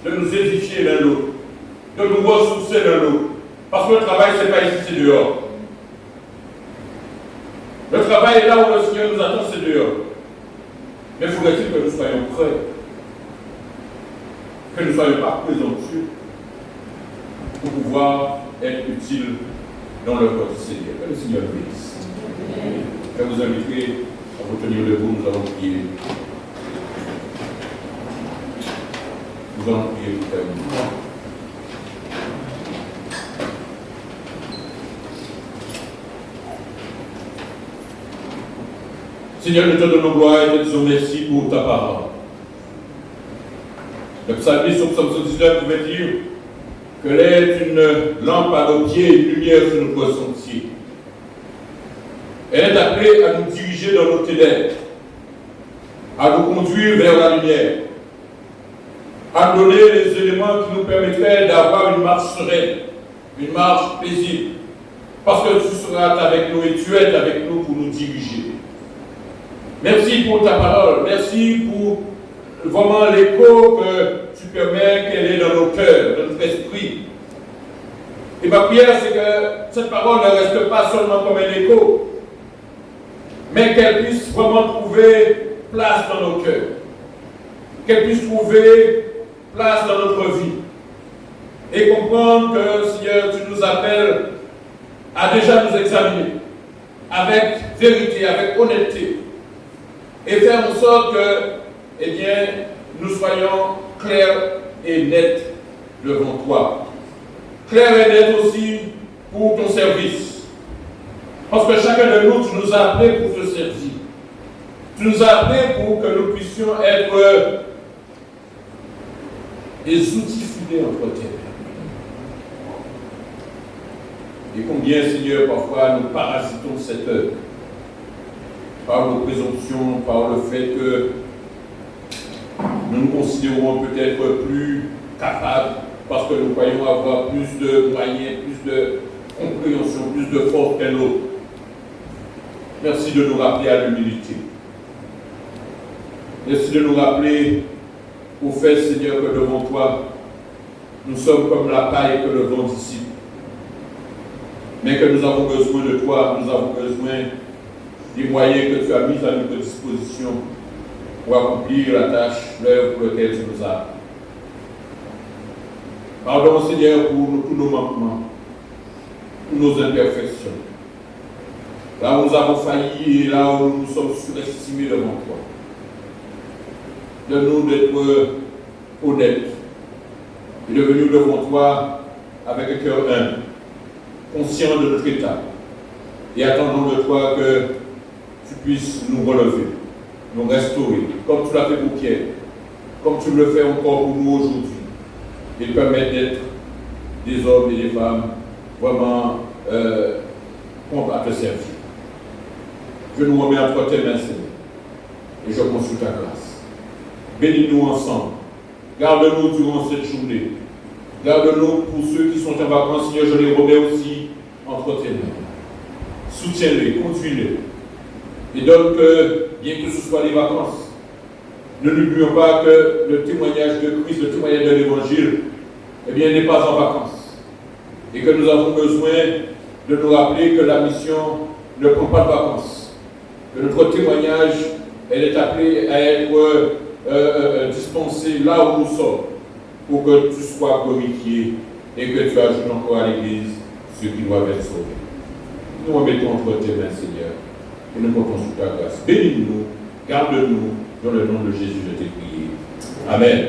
de nous édifier l'un l'autre, de nous ressourcer l'un l'autre. Parce que le travail, ce n'est pas ici, c'est dehors. Le travail est là où le Seigneur nous attend, c'est dehors. Mais faudrait-il que nous soyons prêts, que nous ne soyons pas présomptueux pour pouvoir être utiles dans le corps du Seigneur. Que le Seigneur bénisse. Je vous inviterai à vous tenir debout, nous allons prier. Nous allons prier pour terminer. Seigneur, nous te donnons gloire et te disons merci pour ta parole. Le psalmiste au psaume 119 pouvait dire qu'elle est une lampe à nos pieds et une lumière sur notre sentier. Elle est appelée à nous diriger dans nos ténèbres, à nous conduire vers la lumière, à nous donner les éléments qui nous permettraient d'avoir une marche sereine, une marche paisible, parce que tu seras avec nous et tu es avec nous pour nous diriger. Merci pour ta parole. Merci pour vraiment l'écho que tu permets qu'elle ait dans nos cœurs, dans notre esprit. Et ma prière, c'est que cette parole ne reste pas seulement comme un écho, mais qu'elle puisse vraiment trouver place dans nos cœurs. Qu'elle puisse trouver place dans notre vie. Et comprendre que, Seigneur, tu nous appelles à déjà nous examiner avec vérité, avec honnêteté. Et faire en sorte que, eh bien, nous soyons clairs et nets devant toi. Clairs et nets aussi pour ton service. Parce que chacun de nous, tu nous as appelés pour te servir. Tu nous as appelés pour que nous puissions être des outils fidèles entre tes mains. Et combien, Seigneur, parfois nous parasitons cette œuvre par nos présomptions, par le fait que nous nous considérons peut-être plus capables parce que nous croyons avoir plus de moyens, plus de compréhension, plus de force qu'un autre. Merci de nous rappeler à l'humilité. Merci de nous rappeler au fait, Seigneur, que devant toi, nous sommes comme la paille que le vent dissipe. Mais que nous avons besoin de toi, nous avons besoin des moyens que tu as mis à notre disposition pour accomplir la tâche, l'œuvre pour laquelle tu nous as. Pardon, Seigneur, pour tous nos manquements, toutes nos imperfections. Là où nous avons failli et là où nous sommes surestimés devant toi. Donne-nous d'être honnêtes et de venir devant toi avec un cœur humble, conscient de notre état et attendant de toi que tu puisses nous relever, nous restaurer, comme tu l'as fait pour Pierre, comme tu le fais encore pour nous aujourd'hui, et permettre d'être des hommes et des femmes vraiment prompts à te servir. Je nous remets entre tes mains, Seigneur, et je consulte ta grâce. Bénis-nous ensemble. Garde-nous durant cette journée. Garde-nous pour ceux qui sont en vacances, Seigneur, je les remets aussi entre tes mains. Soutiens-les, conduis-les. Et donne que, bien que ce soit les vacances, ne n'oublions pas que le témoignage de Christ, le témoignage de l'Évangile, eh bien, n'est pas en vacances. Et que nous avons besoin de nous rappeler que la mission ne prend pas de vacances. Que notre témoignage, elle est appelée à être dispensé là où nous sommes, pour que tu sois glorifié et que tu ajoutes encore à l'Église ceux qui doivent être sauvés. Nous remettons entre tes mains, Seigneur, et nous comptons sur ta grâce. Bénis-nous, garde-nous, dans le nom de Jésus, je t'ai prié. Amen.